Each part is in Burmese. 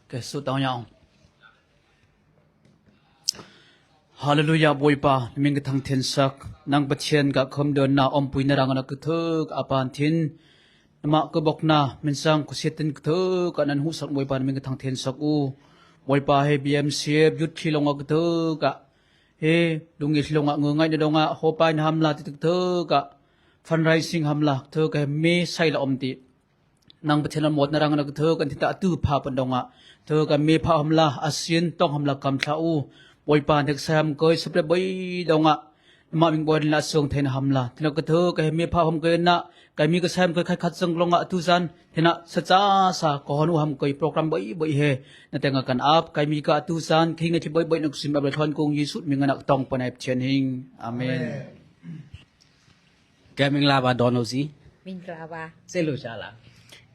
cái số tao nhau Hallelujah boy pa mình cái thằng thiên sắc nang bát chen cả khom đơn na om pui na rang na cứ thơ cả apan thiên mà cứ bọc na mình sang cứ xét tin cứ thơ cả nan hu sắc boy pa mình cái thằng thiên sắc u boy pa he BMCF yut khi long cứ thơ cả he đúng nghĩ long ngơ ngay đâu ngạ ho pa na ham la ti thơ cả fundraising ham la thơ cái me sai la om ti nang bát chen một na rang na cứ thơ kan thi ta tu pa pan dong ngạ thơ cái me pa ham la asian tong ham la kam tha u boy pa nek sam koi supre boy donga ma ming boy la song then hamla thina ka tho ka me pha hom ke na ka mi ka sam koi khat sang longa tu san thina sa cha sa ko nu ham koi program boy boy he na tenga kan ap ka mi ka tu san khinga chi boy boy nok sim abel thon kong yisut mi ngana tong panai chen hing amenကဲမင်္ဂလာပါဒေါ်နိုစီ မင်္ဂလာပါ စိတ်လို့ရှာလား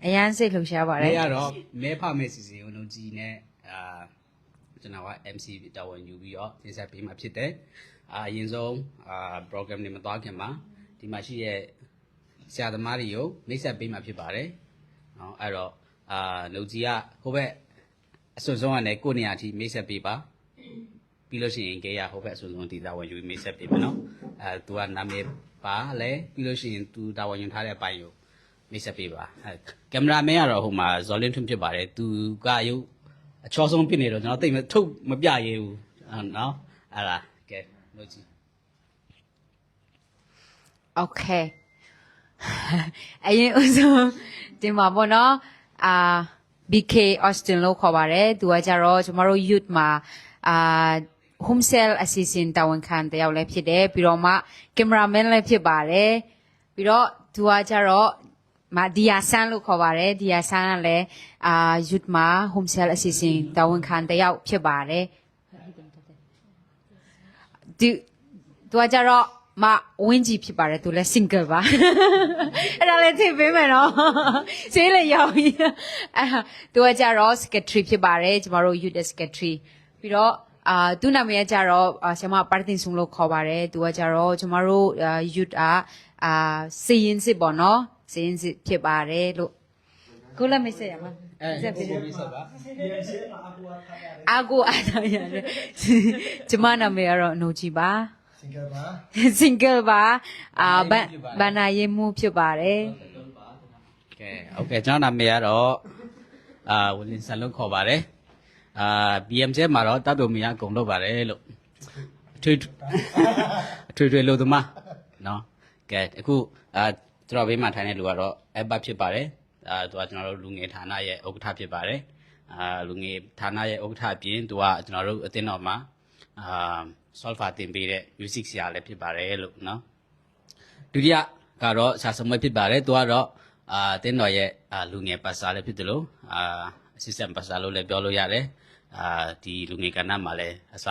အရန်စိတ်လှူရှားပါတ မဲ ယ် ရတော့မဲဖမဲစီစီဦးလုံးကြီးနဲ့ကျွန်တော်က MC တာဝန်ယူပြီးတော့တင်ဆက်ပေးမှာဖြစ်တယ်အရင်ဆုံးprogram တွေမသွားခင်မှာဒီမှာရှိတဲ့ဆရာသမားတွေကိုမိတ်ဆက်ပေးမှာဖြစ်ပါတယ်နော်အဲ့တော့နှုတ်ကြီးကဟိုဘက်အစွန်းဆုံးကနေကိုယ့်နေရာထိမိတ်ဆက်ပေးပါပြီးလို့ရှိရင်ကေရဟိုဘက်အစွန်းဆုံးဒီတာဝန်ယူပြီးမိတ်ဆက်ပေးမယ်နော်သူကနာမည်ပါလဲပြီးလို့ရှိရင်သူတာဝန်ယူထားတဲ့အပိုင်းကိုမိတ်ဆက်ပေးပါကင်မရာမန်ကတော့ဟိုမှာဇော်လင်းထွန်းဖြစ်ပါတယ်သူကရုပ်အချောဆုံးဖြစ်နေတော့ကျွန်တော်တိတ်မထုတ်မပြရဲဘူးနော်အဲ့ဒါကဲလို့ကြည့် โอเคအရင်ဦးဆုံးဒီမှာပေါ့နော်BK Austin လို့ခေါ်ပါတယ်သူကကြတော့ကျမတို့ youth မှာhome cell assistant တာဝန်ခံတယောက်လည်းဖြစ်တယ်ပြီးတော့မှ cameraman လည်းဖြစ်ပါတယ်ပြီးတော့သူကကြတော့ဒီယာဆန်လို့ခေါ်ပါတယ်ဒီယာဆန်ကလည်းyouth မှာ home cell assistant တာဝန်ခံတယောက်ဖြစ်ပါတယ်သူကကြတော့ဝင်းကြီးဖြစ်ပါတယ်သူလည်း single ပါအဲ့ဒါလည်းသိပေးမယ်နော်ဈေးလည်းရောက်ပြီသူကကြတော့ secretary ဖြစ်ပါတယ်ကျမတို့ youth secretary ပြီးတော့သူနာမည်ကကြတော့ဆရာမပါတင်ဆုံလို့ခေါ်ပါတယ်သူကကြတော့ကျမတို့ youth စီရင်စစ်ပေါ့နော်စီရင်စစ်ဖြစ်ပါတယ်လို့ကိုလည်းမဆက်ရမှာဆက်ပြီးဆက်ပါအာကိုအားတော့ရတယ်ကျမနာမည်ကတော့နှုတ်ကြီးပါ single ပါဘန်နာရေးမှုဖြစ်ပါတယ် ကဲโอเคကျွန်တော်နာမည်ကတော့ဝလင်ဆန်လို့ခေါ်ပါတယ်BMJ မှာတော့တပ်တော်မရအကုန်လုပ်ပါတယ်လို့ထွေထွေလို့သမားနော်ကဲအခုကျွန်တော်ဘေးမှာထိုင်တဲ့လူကတော့အဘဖြစ်ပါတယ်သူကကျွန်တော်တို့လူငယ်ဌာနရဲ့ဥက္ကဋ္ဌဖြစ်ပါတယ်လူငယ်ဌာနရဲ့ဥက္ကဋ္ဌအပြင်သူကကျွန်တော်တို့အသင်းတော်မှာsolver တင်ပေးတဲ့ music ဆရာလည်းဖြစ်ပါတယ်လို့နော်ဒုတိယကတော့ဆရာစမွေဖြစ်ပါတယ်သူကတော့အသင်းတော်ရဲ့လူငယ်ပါစာလည်းဖြစ်တယ်လို့assistant pastor လို့လည်းပြောလို့ရတယ်ဒီလူငယ်ကဏ္ဍမှာလည်းအစ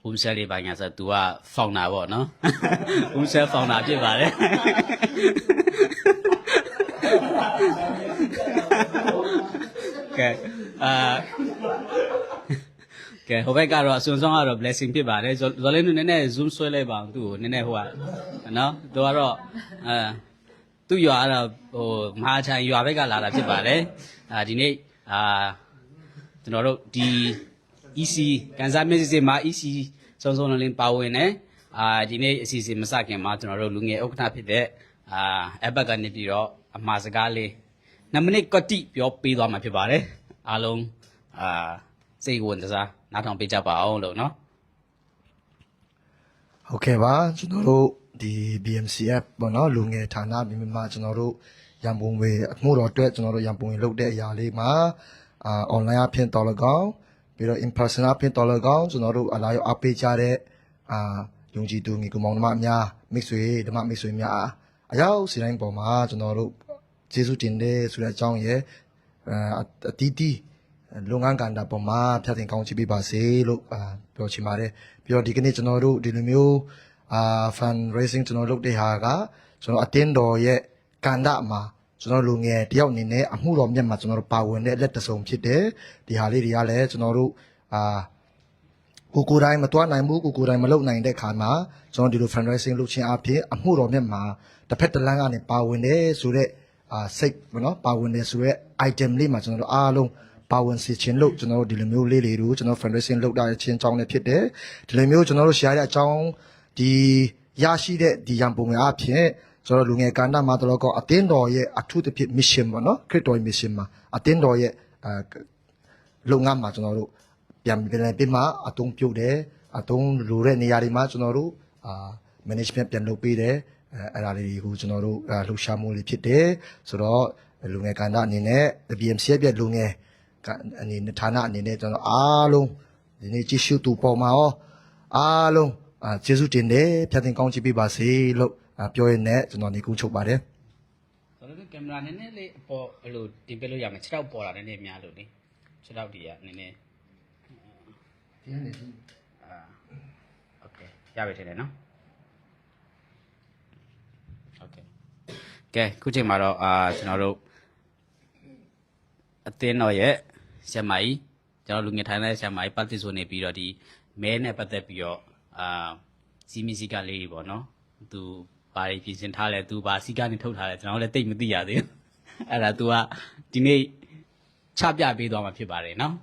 home cell လေးပါညာဆိုသူက founder ပေါ့နော် home cell founder ဖြစ်ပါတယ်ကဲကဲဟိုဘက်ကတော့အစွန်းဆုံးကတော့ blessing ဖြစ်ပါတယ်ဇော်လင်းနည်းနည်း zoom ဆွဲလိုက်ပါအောင်သူ့ကိုနည်းနည်းဟိုကနော်သူကတော့သူ့ရွာကတော့ဟိုမဟာချိုင်ရွာဘက်ကလာတာဖြစ်ပါတယ်ဒီနေ့ကျွန်တော်တို့ဒီ EC ကန်စားမျက်စိစင်မှာ EC စုံစုံလင်းပါဝင်နေဒီနေ့အစီအစဉ်မစခင်မှာကျွန်တော်တို့လူငယ်ဥက္ကဋ္ဌဖြစ်တဲ့အဘက်ကနေပြီးတော့အမှားစကားလေး2မိနစ်ကတိပြောပေးသွားမှာဖြစ်ပါတယ်အားလုံးစိတ်ဝင်စားနားထောင်ပေးကြပါအောင်လို့နော် ဟုတ်ကဲ့ပါကျွန်တော်တို့ဒီ BMCF ပေါ့နော်လူငယ်ဌာနမြန်မာကျွန်တော်တို့ရန်ပုံငွေအမှုတော်အတွက်ကျွန်တော်တို့ရန်ပုံငွေလုပ်တဲ့အရာလေးမှာonline အဖြစ်တော်လကောင်းပြီးတော့ in person အဖြစ်တော်လကောင်းကျွန်တော်တို့အလားရောက်အားပေးကြတဲ့ယုံကြည်သူညီကောင်မောင်နှမအများမိတ်ဆွေဓမ္မမိတ်ဆွေများအရောက်စီတိုင်းပေါ်မှာကျွန်တော်တို့ကျေးဇူးတင်တယ်ဆိုတဲ့အကြောင်းရဲ့အတီးတီးလုပ်ငန်းကဏ္ဍပေါ်မှာဖြတ်သင်ကောင်းချီးပေးပါစေလို့ပြောချင်ပါတယ်ပြီးတော့ဒီကနေ့ကျွန်တော်တို့ဒီလိုမျိုးfundraising ကျွန်တော်လုပ်တဲ့ဟာကကျွန်တော်အတင်းတော်ရဲ့ကဏ္ဍမှာကျွန်တော်လူငယ်တယောက်အနေနဲ့အမှုတော်မြတ်မှာကျွန်တော်တို့ပါဝင်တဲ့လက်တစုံဖြစ်တယ်ဒီဟာလေးတွေကလည်းကျွန်တော်တို့ကိုယ်တိုင်းမတွားနိုင်ဘူးကိုယ်တိုင်းမလုပ်နိုင်တဲ့ခါမှာကျွန်တော်ဒီလို fundraising လုပ်ခြင်းအပြင်အမှုတော်မြတ်မှာတစ်ဖက်တစ်လမ်းကနေပါဝင်တယ်ဆိုတော့ စိတ်ပေါ့နော်ပါဝင်နေဆိုရဲ item လေးမှာကျွန်တော်တို့အားလုံးပါဝင်စီခြင်းလို့ကျွန်တော်တို့ဒီလိုမျိုးလေးတွေကိုကျွန်တော် fundraising လုပ်တာချင်းအကြောင်းလည်းဖြစ်တယ်ဒီလိုမျိုးကျွန်တော်တို့ share တဲ့အကြောင်းဒီရရှိတဲ့ဒီရန်ပုံငွေအဖြစ်ကျွန်တော်လူငယ်ကဏ္ဍမှာတော့ကအတင်းတော်ရဲ့အထူးသဖြင့် mission ပေါ့နော်ခရစ်တော် mission မှာအတင်းတော်ရဲ့လုပ်ငန်းမှာကျွန်တော်တို့ပြန်ပြီးမှအတုံးပြုတ်တယ်အတုံးလိုတဲ့နေရာတွေမှာကျွန်တော်တို့management ပြန်လုပ်ပေးတယ်အဲ့ဒါလေးကိုကျွန်တော်တို့လှူရှားမှုလေးဖြစ်တယ်ဆိုတော့လူငယ်ကဏ္ဍအနေနဲ့ BMC ရဲ့လူငယ်အနေနဲ့ဌာနအနေနဲ့ကျွန်တော်အားလုံးဒီနေ့ကြည့်ရှုသူပေါ်မှာရောအားလုံးကျေးဇူးတင်တယ်ဖြတ်သင်ကောင်းချီးပေးပါစေလို့ပြောရင်းကျွန်တော်နေကူးချုပ်ပါတယ် ဆိုတော့ကင်မရာနည်းနည်းလေးအပေါ်ဘယ်လိုတင်ပြလို့ရမလဲ6တော့ပေါ်လာနည်းနည်းများလို့လေ6တော့ဒီကနည်းနည်းโอเคရပြီထင်တယ်နော်โอเคကဲခုချိန်မှာတော့ကျွန်တော်တို့အသင်းတော်ရဲ့ဆရာမကြီးကျွန်တော်လူငယ်ထိုင်တဲ့ဆရာမကြီးပတ်သက်ဆိုနေပြီးတော့ဒီမဲနဲ့ပတ်သက်ပြီးတော့စီမီစီကလေးတွေပေါ့နော်သူဘာတွေပြင်ဆင်ထားလဲသူဘာစီကနေထုတ်ထားလဲကျွန်တော်လည်းတိတ်မသိရသေးဘူးအဲ့ဒါ तू ကဒီနေ့ချပြပေးသွားမှာဖြစ်ပါတယ်နော်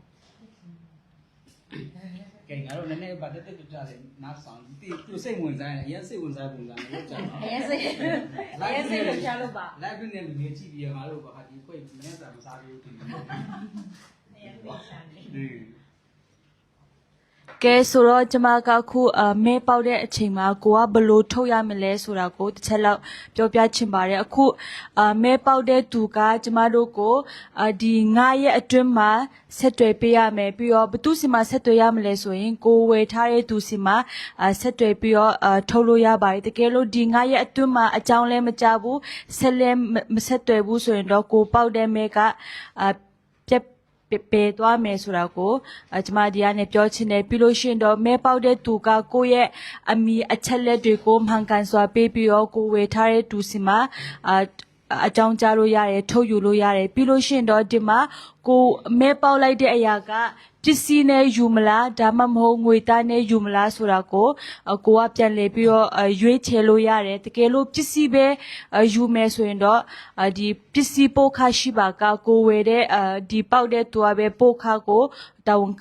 ကဲငါတို့နည်းနည်းဗတ်တက်တက်ကြတယ်နားဆောင်ဒီသူစိတ်ဝင်စားရင်အရင်စိတ်ဝင်စားပုံစံမျိုးကြာတော့ အရင်စိတ်ကိုဖျားလို့ပါ live နဲ့လူကြီးကြည့်ပြီးငါတို့ဘာဒီခွေမနေ့ကမစားဘူးတင်တယ်ကဲဆိုတော့ကျမကခုမဲပေါက်တဲ့အချိန်မှာကိုကဘလို့ထုတ်ရမလဲဆိုတာကိုတစ်ချက်လောက်ပြောပြချင်ပါတယ်အခုမဲပေါက်တဲ့သူကကျမတို့ကိုဒီ9ရက်အတွင်းမှာဆက်တွေ့ပေးရမယ်ပြီးတော့ဘသူစီမှာဆက်တွေ့ရမလဲဆိုရင်ကိုဝယ်ထားတဲ့သူစီမှာဆက်တွေ့ပြီးတော့ထုတ်လို့ရပါတယ်တကယ်လို့ဒီ9ရက်အတွင်းမှာအကြောင်းလဲမကြဘူးဆက်လဲမဆက်တွေ့ဘူးဆိုရင်တော့ကိုပေါက်တဲ့မဲကပြက်ပေးသွားမယ်ဆိုတာကိုကျမဒီကနေပြောချင်တယ်ပြီးလို့ရှိရင်တော့မဲပေါက်တဲ့သူကကိုယ့်ရဲ့အမီအချက်လက်တွေကိုမှန်ကန်စွာပေးပြီးတော့ကိုဝယ်ထားတဲ့သူစီမှာအကြောင်းကြားလို့ရတယ်ထုတ်ယူလို့ရတယ်ပြီးလို့ရှိရင်တော့ဒီမှာကိုမဲပေါက်လိုက်တဲ့အရာကပစ္စည်းနဲ့ယူမလားဒါမှမဟုတ်ငွေသားနဲ့ယူမလားဆိုတာကိုကိုကပြန်လေပြီးတော့ရွေးချယ်လို့ရတယ်တကယ်လို့ပစ္စည်းပဲယူမယ်ဆိုရင်တော့ဒီပစ္စည်းပို့ခရှိပါကကိုဝယ်တဲ့ဒီပေါက်တဲ့သူကပဲပို့ခကိုတာဝန်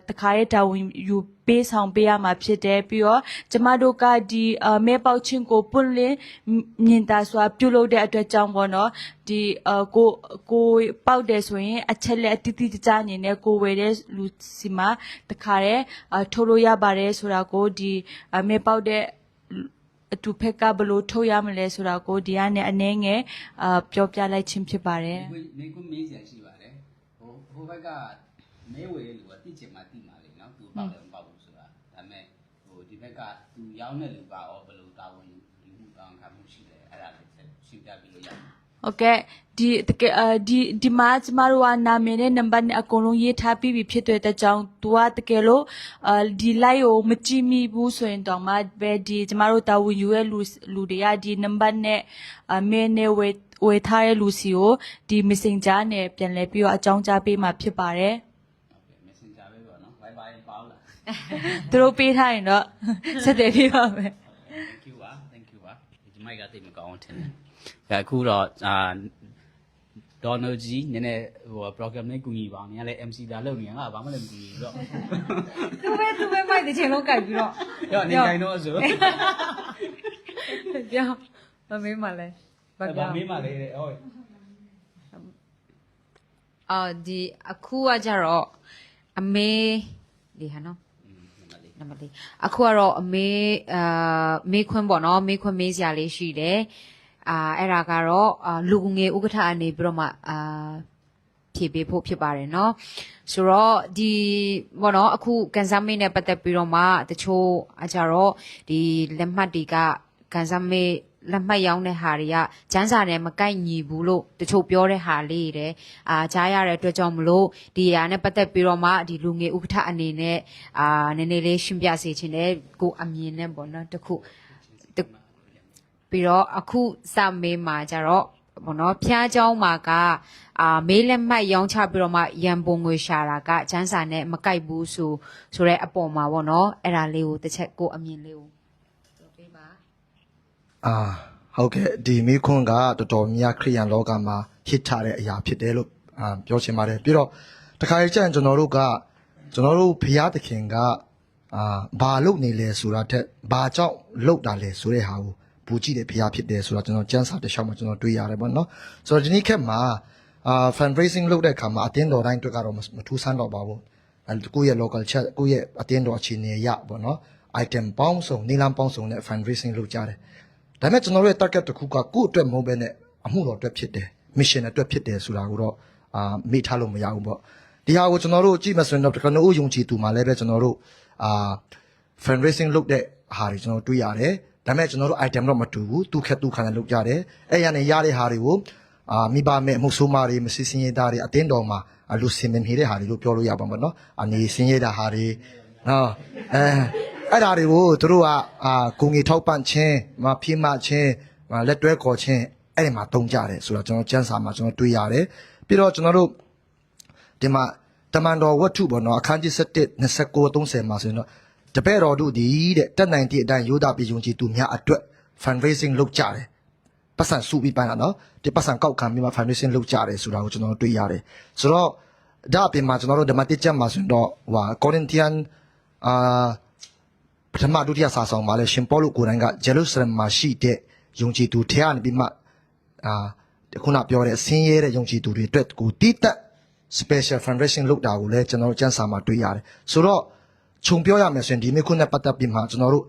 တခါရဲ့တာဝန်ယူပေးဆောင်ပေးရမှာဖြစ်တယ်ပြီးတော့ကျမတို့ကဒီမဲပေါက်ချင်းကိုပွင့်လင်းမြင်သာစွာပြုလုပ်တဲ့အတွက်ကြောင့်ပေါ့နော်ဒီကိုပေါက်တယ်ဆိုရင်အချက်လက်အတိအကျအနေနဲ့ကိုဝယ်တဲ့လူစီမှာတခါရဲ့ထုတ်လို့ရပါတယ်ဆိုတာကိုဒီမဲပေါက်တဲ့အတူဖက်ကဘလို့ထုတ်ရမလဲဆိုတာကိုဒီကနေအနှဲငယ်ပြောပြလိုက်ခြင်းဖြစ်ပါတယ် နေကိုမေးစရာရှိပါတယ်ဟိုဘက်ကမဲဝယ်လူကတိကျမှတိမှာလေနော်သူပေါက်တယ်မပေါက်ဘူးဆိုတာဒါပေမဲ့ဒီဘက်ကသူရောင်းတဲ့လူကရောဘယ်လိုတာဝန်ယူမှုတောင်းခံမှုရှိလဲအဲ့ဒါလေးရှင်းပြပြီးလို့ရတယ် โอเคဒီတကယ်ဒီမှာကျမတို့ကနာမည်နဲ့နံပါတ်နဲ့အကုန်လုံးရေးထားပြီးပြီဖြစ်တဲ့အကြောင်းသူကတကယ်လို့ဒီ live ကိုမကြည့်မိဘူးဆိုရင်တော့မှပဲဒီကျမတို့တာဝန်ယူရဲ့လူတွေကဒီနံပါတ်နဲ့မဲနဲ့ဝယ်ထားတဲ့လူစီကိုဒီ messenger နဲ့ပြန်လဲပြီးတော့အကြောင်းကြားပေးမှာဖြစ်ပါတယ် messenger ပဲပေါ့နော် Wi-Fi ပေါက်လာ သူတို့ပေးထားရင်တော့ဆက်သွယ်ပေးပါမယ် thank you ပါ thank you ပါဒီမိုက်ကတိတ်မကောင်းထင်တယ်အခုတော့ဒေါ်နိုကြီးနည်းနည်းဟို program နဲ့ကူညီပါနေရလဲ MC လာလုပ်နေငါဘာမှလည်းမကူညီဘူးတော့ သူပဲမိုက်တဲ့ချိန်လုံးကြိုက်ပြီးတော့ ရောနေတိုင်းတော့ဆို ပြောမမေးမှလဲ ဘာမေးမှလဲတဲ့ဟုတ် ဒီအခုကကြတော့အမေဒီဟာနော်နံပါတ်လေးအခုကတော့အမေမေးခွန်းပေါ့နော်မေးခွန်းမေးစရာလေးရှိတယ်အဲ့ဒါကတော့လူငယ်ဥက္ကဋ္ဌအနေပြီးတော့မှဖြည့်ပေးဖို့ဖြစ်ပါတယ်เนาะဆိုတော့ဒီဘောနော်အခုကန်ဆာမေးနဲ့ပတ်သက်ပြီးတော့မှတချို့အကြတော့ဒီလက်မှတ်တွေကကန်ဆာမေးလက်မှတ်ရောင်းတဲ့ဟာတွေကကျန်းစာနဲ့မကိုက်ညီဘူးလို့တချို့ပြောတဲ့ဟာလေးတွေကြားရတဲ့အတွက်ကြောင့်မလို့ဒီဟာနဲ့ပတ်သက်ပြီးတော့မှဒီလူငယ်ဥက္ကဋ္ဌအနေနဲ့နည်းနည်းလေးရှင်းပြစေချင်တယ်ကိုအမြင်နဲ့ပေါ့နော်တခုပြီးတော့အခုစမေးမှာကြတော့ဘောနော်ဖျားเจ้าမှာကမေးလက်မှတ်ရောင်းချပြီးတော့မှရန်ပုံငွေရှာတာကကျန်းစာနဲ့မကိုက်ဘူးဆိုတဲ့အပေါ်မှာပေါ့နော်အဲ့ဒါလေးကိုတစ်ချက်ကိုအမြင်လေးကိုပြောပေးပါ ဟုတ်ကဲ့ဒီမိခွန်းကတော်တော်များခရိယန်လောကမှာဟစ်ချတဲ့အရာဖြစ်တယ်လို့ပြောချင်ပါတယ်ပြီးတော့တခါကျရင်ကျွန်တော်တို့ဘုရားသခင်ကဘာလုပ်နေလဲဆိုတာထက်ဘာကြောင့်လုပ်တာလဲဆိုတဲ့ဟာကိုပူကြည့်တဲ့ဘုရားဖြစ်တယ်ဆိုတော့ကျွန်တော်ကျမ်းစာတစ်လျှောက်မှာကျွန်တော်တွေ့ရတယ်ပေါ့နော်ဆိုတော့ဒီနေ့ခက်မှာfundraising လုပ်တဲ့အခါမှာအတင်းတော်တိုင်းအတွက်ကတော့မထူးဆန်းတော့ပါဘူးကိုယ့်ရဲ့ local church ကိုယ့်ရဲ့အတင်းတော်အခြေအနေရပေါ့နော် item ပေါင်းစုံနေလမ်းပေါင်းစုံနဲ့ fundraising လုပ်ကြတယ်ဒါပေမဲ့ကျွန်တော်တို့ရဲ့ target တစ်ခုကကိုယ့်အတွက်မဟုတ်ဘဲနဲ့အမှုတော်အတွက်ဖြစ်တယ် mission အတွက်ဖြစ်တယ်ဆိုတာကိုတော့မေ့ထားလို့မရဘူးပေါ့ဒီဟာကိုကျွန်တော်တို့ကြည့်မှဆိုရင်တော့ကျွန်တော်တို့ယုံကြည်သူမှလည်းပဲကျွန်တော်တို့fundraising လုပ်တဲ့ဟာတွေကျွန်တော်တွေ့ရတယ်ဒါပေမဲ့ကျွန်တော်တို့ item တော့မတူဘူးသူခက်သူခါနဲ့လုပ်ကြတယ်အဲ့ရနေရတဲ့ဟာတွေကိုမိဘမဲ့မှုဆိုးမာတွေမစစ်စင်ရတာတွေအတင်းတော်မှာလူစင်မနေတဲ့ဟာတွေလို့ပြောလို့ရပါမှာနော်အနေစင်ရတာဟာတွေနော်အဲ့ဒါတွေကိုသူတို့ကကိုငေထောက်ပံ့ခြင်းဖိမခြင်းလက်တွဲခေါ်ခြင်းအဲ့ဒီမှာတုံးကြတယ်ဆိုတော့ကျွန်တော်ကျမ်းစာမှာကျွန်တော်တွေ့ရတယ်ပြီးတော့ကျွန်တော်တို့ဒီမှာတမန်တော်ဝတ္ထုပေါ့နော်အခန်းကြီး7 29 30မှာဆိုရင်တော့တပည့်တော်တို့ဒီတဲ့တက်နိုင်တဲ့အတိုင်းယောဒပြည်ယုံကြည်သူများအတွက် fundraising လုပ်ကြတယ်ပတ်စံစုပြီးပိုင်းတာနော်ဒီပတ်စံကောက်ခံပြီးမှ fundraising လုပ်ကြတယ်ဆိုတာကိုကျွန်တော်တွေ့ရတယ်ဆိုတော့ဒါအပြင်မှာကျွန်တော်တို့ဓမ္မတိကျမ်းမှာဆိုရင်တော့ကောရိန္သုယန်ပထမဒုတိယစာဆောင်မှာလဲရှင်ပေါလုကိုယ်တိုင်ကဂျေရုဆလင်မှာရှိတဲ့ယုံကြည်သူထဲကနေပြီးမှခုနပြောတဲ့ဆင်းရဲတဲ့ယုံကြည်သူတွေအတွက်ကိုတိတက် special fundraising လုပ်တာကိုလည်းကျွန်တော်တို့ကျမ်းစာမှာတွေ့ရတယ်ဆိုတော့ခြုံပြောရမယ်ဆိုရင်ဒီနေ့ခုနဲ့ပတ်သက်ပြီးမှကျွန်တော်တို့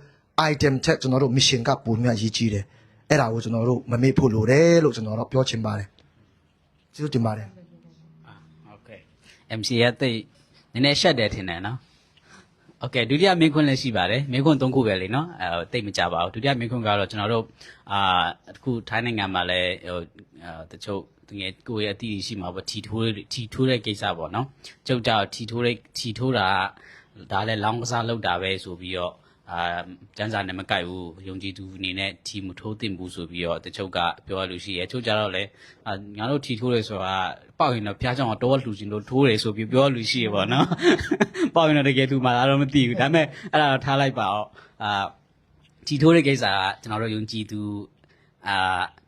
item ချက်ကျွန်တော်တို့ mission ကပုံမြတ်ရေးကြီးတယ်အဲ့ဒါကိုကျွန်တော်တို့မမေ့ဖို့လိုတယ်လို့ကျွန်တော်တို့ပြောချင်ပါတယ်ကျေးဇူးတင်ပါတယ် ဟုတ်ကဲ့ MC ရတိတ်နည်းနည်းရှက်တယ်ထင်တယ်နော်โอเคဒုတိယမင်းခွန်းလည်းရှိပါတယ်မင်းခွန်း3ခုပဲလေနော်တိတ်မကြပါဘူးဒုတိယမင်းခွန်းကတော့ကျွန်တော်တို့အခုထိုင်းနိုင်ငံမှာလည်းတချို့တကယ်ကိုယ့်ရဲ့အတီးရှိမှာပေါ့ထီထိုးတဲ့ကိစ္စပေါ့နော်ကျုပ်ကြောင့်ထီထိုးတာဒါလည်းလောင်းကစားလောက်တာပဲဆိုပြီးတော့ကျန်းစာနဲ့မကိုက်ဘူးယုံကြည်သူအနေနဲ့ထီမထိုးသင့်ဘူးဆိုပြီးတော့တချို့ကပြောရလို့ရှိရဲ့ချို့ကြတော့လေငါတို့ထီထိုးတယ်ဆိုတာပေါက်ရင်တော့ဖျားကြောင်တော့လှူခြင်းလို့ထိုးတယ်ဆိုပြီးပြောရလို့ရှိရပေါ့နော်ပေါက်ရင်တော့တကယ်သူမှတော့မသိဘူးဒါပေမဲ့အဲ့ဒါတော့ထားလိုက်ပါအောင်ထီထိုးတဲ့ကိစ္စကကျွန်တော်တို့ယုံကြည်သ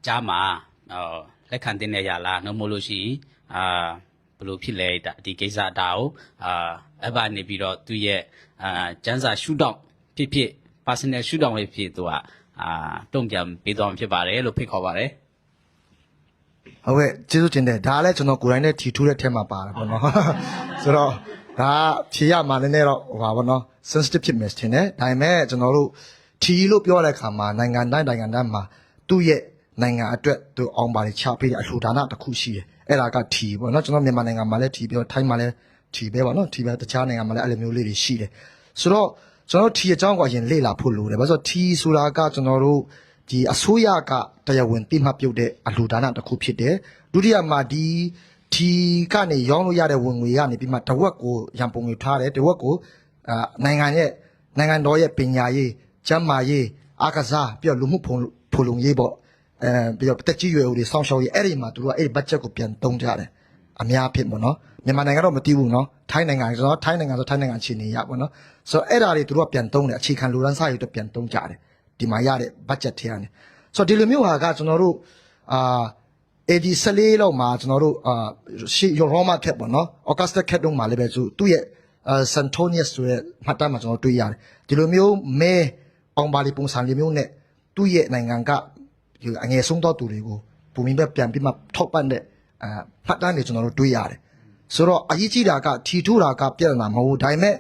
ူကြားမှာလက်ခံတဲ့နေရလားနှုတ်မလို့ရှိဘယ်လိုဖြစ်လဲဒီကိစ္စဒါကိုအဲ့ဘာနေပြီးတော့သူ့ရဲ့ကျန်းစာရှုထောင့်ဖြစ် personal ရှုထောင့်လေးဖြစ်သူကတုံ့ပြန်ပေးသွားမှာဖြစ်ပါတယ်လို့ဖိတ်ခေါ်ပါတယ် ဟုတ်ကဲ့ကျေးဇူးတင်တယ်ဒါလည်းကျွန်တော်ကိုယ်တိုင်နဲ့ထီထူးတဲ့ထဲမှာပါတယ်ပေါ့နော်ဆိုတော့ဒါဖြေရမှာလည်းတော့ဟိုပါပေါ့နော် sensitive ဖြစ်မယ်ထင်တယ်ဒါပေမဲ့ကျွန်တော်တို့ထီလို့ပြောတဲ့အခါမှာနိုင်ငံတိုင်းမှာသူ့ရဲ့နိုင်ငံအတွက်သူအောင်ပါလေချပေးတဲ့အလှူဒါနတစ်ခုရှိတယ်အဲ့ဒါကထီပေါ့နော်ကျွန်တော်မြန်မာနိုင်ငံမှာလည်းထီပြောထိုင်းမှာလည်းထီပဲပေါ့နော်ထီပဲတခြားနိုင်ငံမှာလည်းအဲ့လိုမျိုးလေးတွေရှိတယ်ဆိုတော့ကျွန်တော်ထီအကြောင်းကိုအရင်လေ့လာဖို့လိုတယ်ဘာလို့ဆိုထီဆိုတာကကျွန်တော်တို့ဒီအစိုးရကတရားဝင်ပြမှတ်ပြုတ်တဲ့အလှူဒါနတစ်ခုဖြစ်တယ်ဒုတိယမှာဒီထီကနေရောင်းလို့ရတဲ့ဝင်ငွေကနေပြီးမှတဝက်ကိုရန်ပုံငွေထားတယ်တဝက်ကိုနိုင်ငံတော်ရဲ့ပညာရေးကျန်းမာရေးအားကစားပြီးတော့လူမှုဖူလုံရေးပေါ့ပြီးတော့တက်ကြီးရွယ်ဦးတွေစောင့်ရှောက်ရေးအဲ့ဒီမှာသူတို့ကအဲ့ဒီ budget ကိုပြန်သုံးကြတယ်အများဖြစ်ပေါ့နော်မြန်မာနိုင်ငံတော့မသိဘူးနော်ထိုင်းနိုင်ငံဆိုတော့ထိုင်းနိုင်ငံအခြေအနေရပေါ့နော်ဆိုတော့အဲ့ဒါတွေသူတို့ကပြန်သုံးတယ်အခြေခံလူရန်စားရေးအတွက်ပြန်သုံးကြတယ်ဒီမှာရတဲ့ budget ထဲကနေဆိုတော့ဒီလိုမျိုးဟာကကျွန်တော်တို့AD 14လောက်မှာကျွန်တော်တို့ရှီရောမခက်ပေါ့နော် Augusta ခက်တုန်းမှာလည်းပဲသူ့ရဲ့Santonius ဆိုတဲ့မှတ်တမ်းမှာကျွန်တော်တွေ့ရတယ်ဒီလိုမျိုးမဲအောင်ပါလီပုံစံမျိုးနဲ့သူ့ရဲ့နိုင်ငံကအငယ်ဆုံးသောသူတွေကိုပုံမြင်ပဲပြန်ပြီးမှထောက်ပံ့တဲ့မှတ်တမ်းတွေကျွန်တော်တို့တွေ့ရတယ်ဆိုတော့အရေးကြီးတာကထီထူတာကပြဿနာမဟုတ်ဘူးဒါပေမဲ့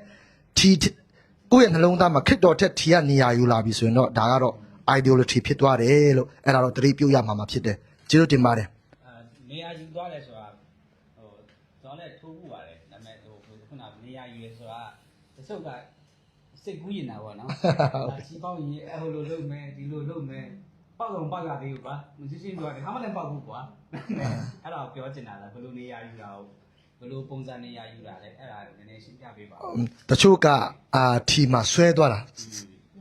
ထီကိုယ့်ရဲ့နှလုံးသားမှာခရစ်တော်ထက်ထီကနေရာယူလာပြီဆိုရင်တော့ဒါကတော့ ideology ဖြစ်သွားတယ်လို့အဲ့ဒါတော့သတိပြုရမှာဖြစ်တယ်ကျေးဇူးတင်ပါတယ်နေရာယူသွားလဲဆိုတာကျွန်တော်လည်းထိုးဖို့ပါတယ်ဒါပေမဲ့ခုနနေရာယူရဲဆိုတာတချို့ကစိတ်ကူးရင်တာပေါ့နော်ချီပေါင်းရင်ဟိုလိုလုပ်မယ်ဒီလိုလုပ်မယ်ပေါက်တော့ပေါက်ရသေးဘူးကွာမစစ်စစ်ပြောတယ်ဟာမလည်းပေါက်ဘူးကွာအဲ့ဒါပြောချင်တာလားဘယ်လိုနေရာယူတာဘယ်လိုပုံစံနေရာယူတာလဲအဲ့ဒါနည်းနည်းရှင်းပြပေးပါဦးတချို့ကထီမှာဆွဲသွားတ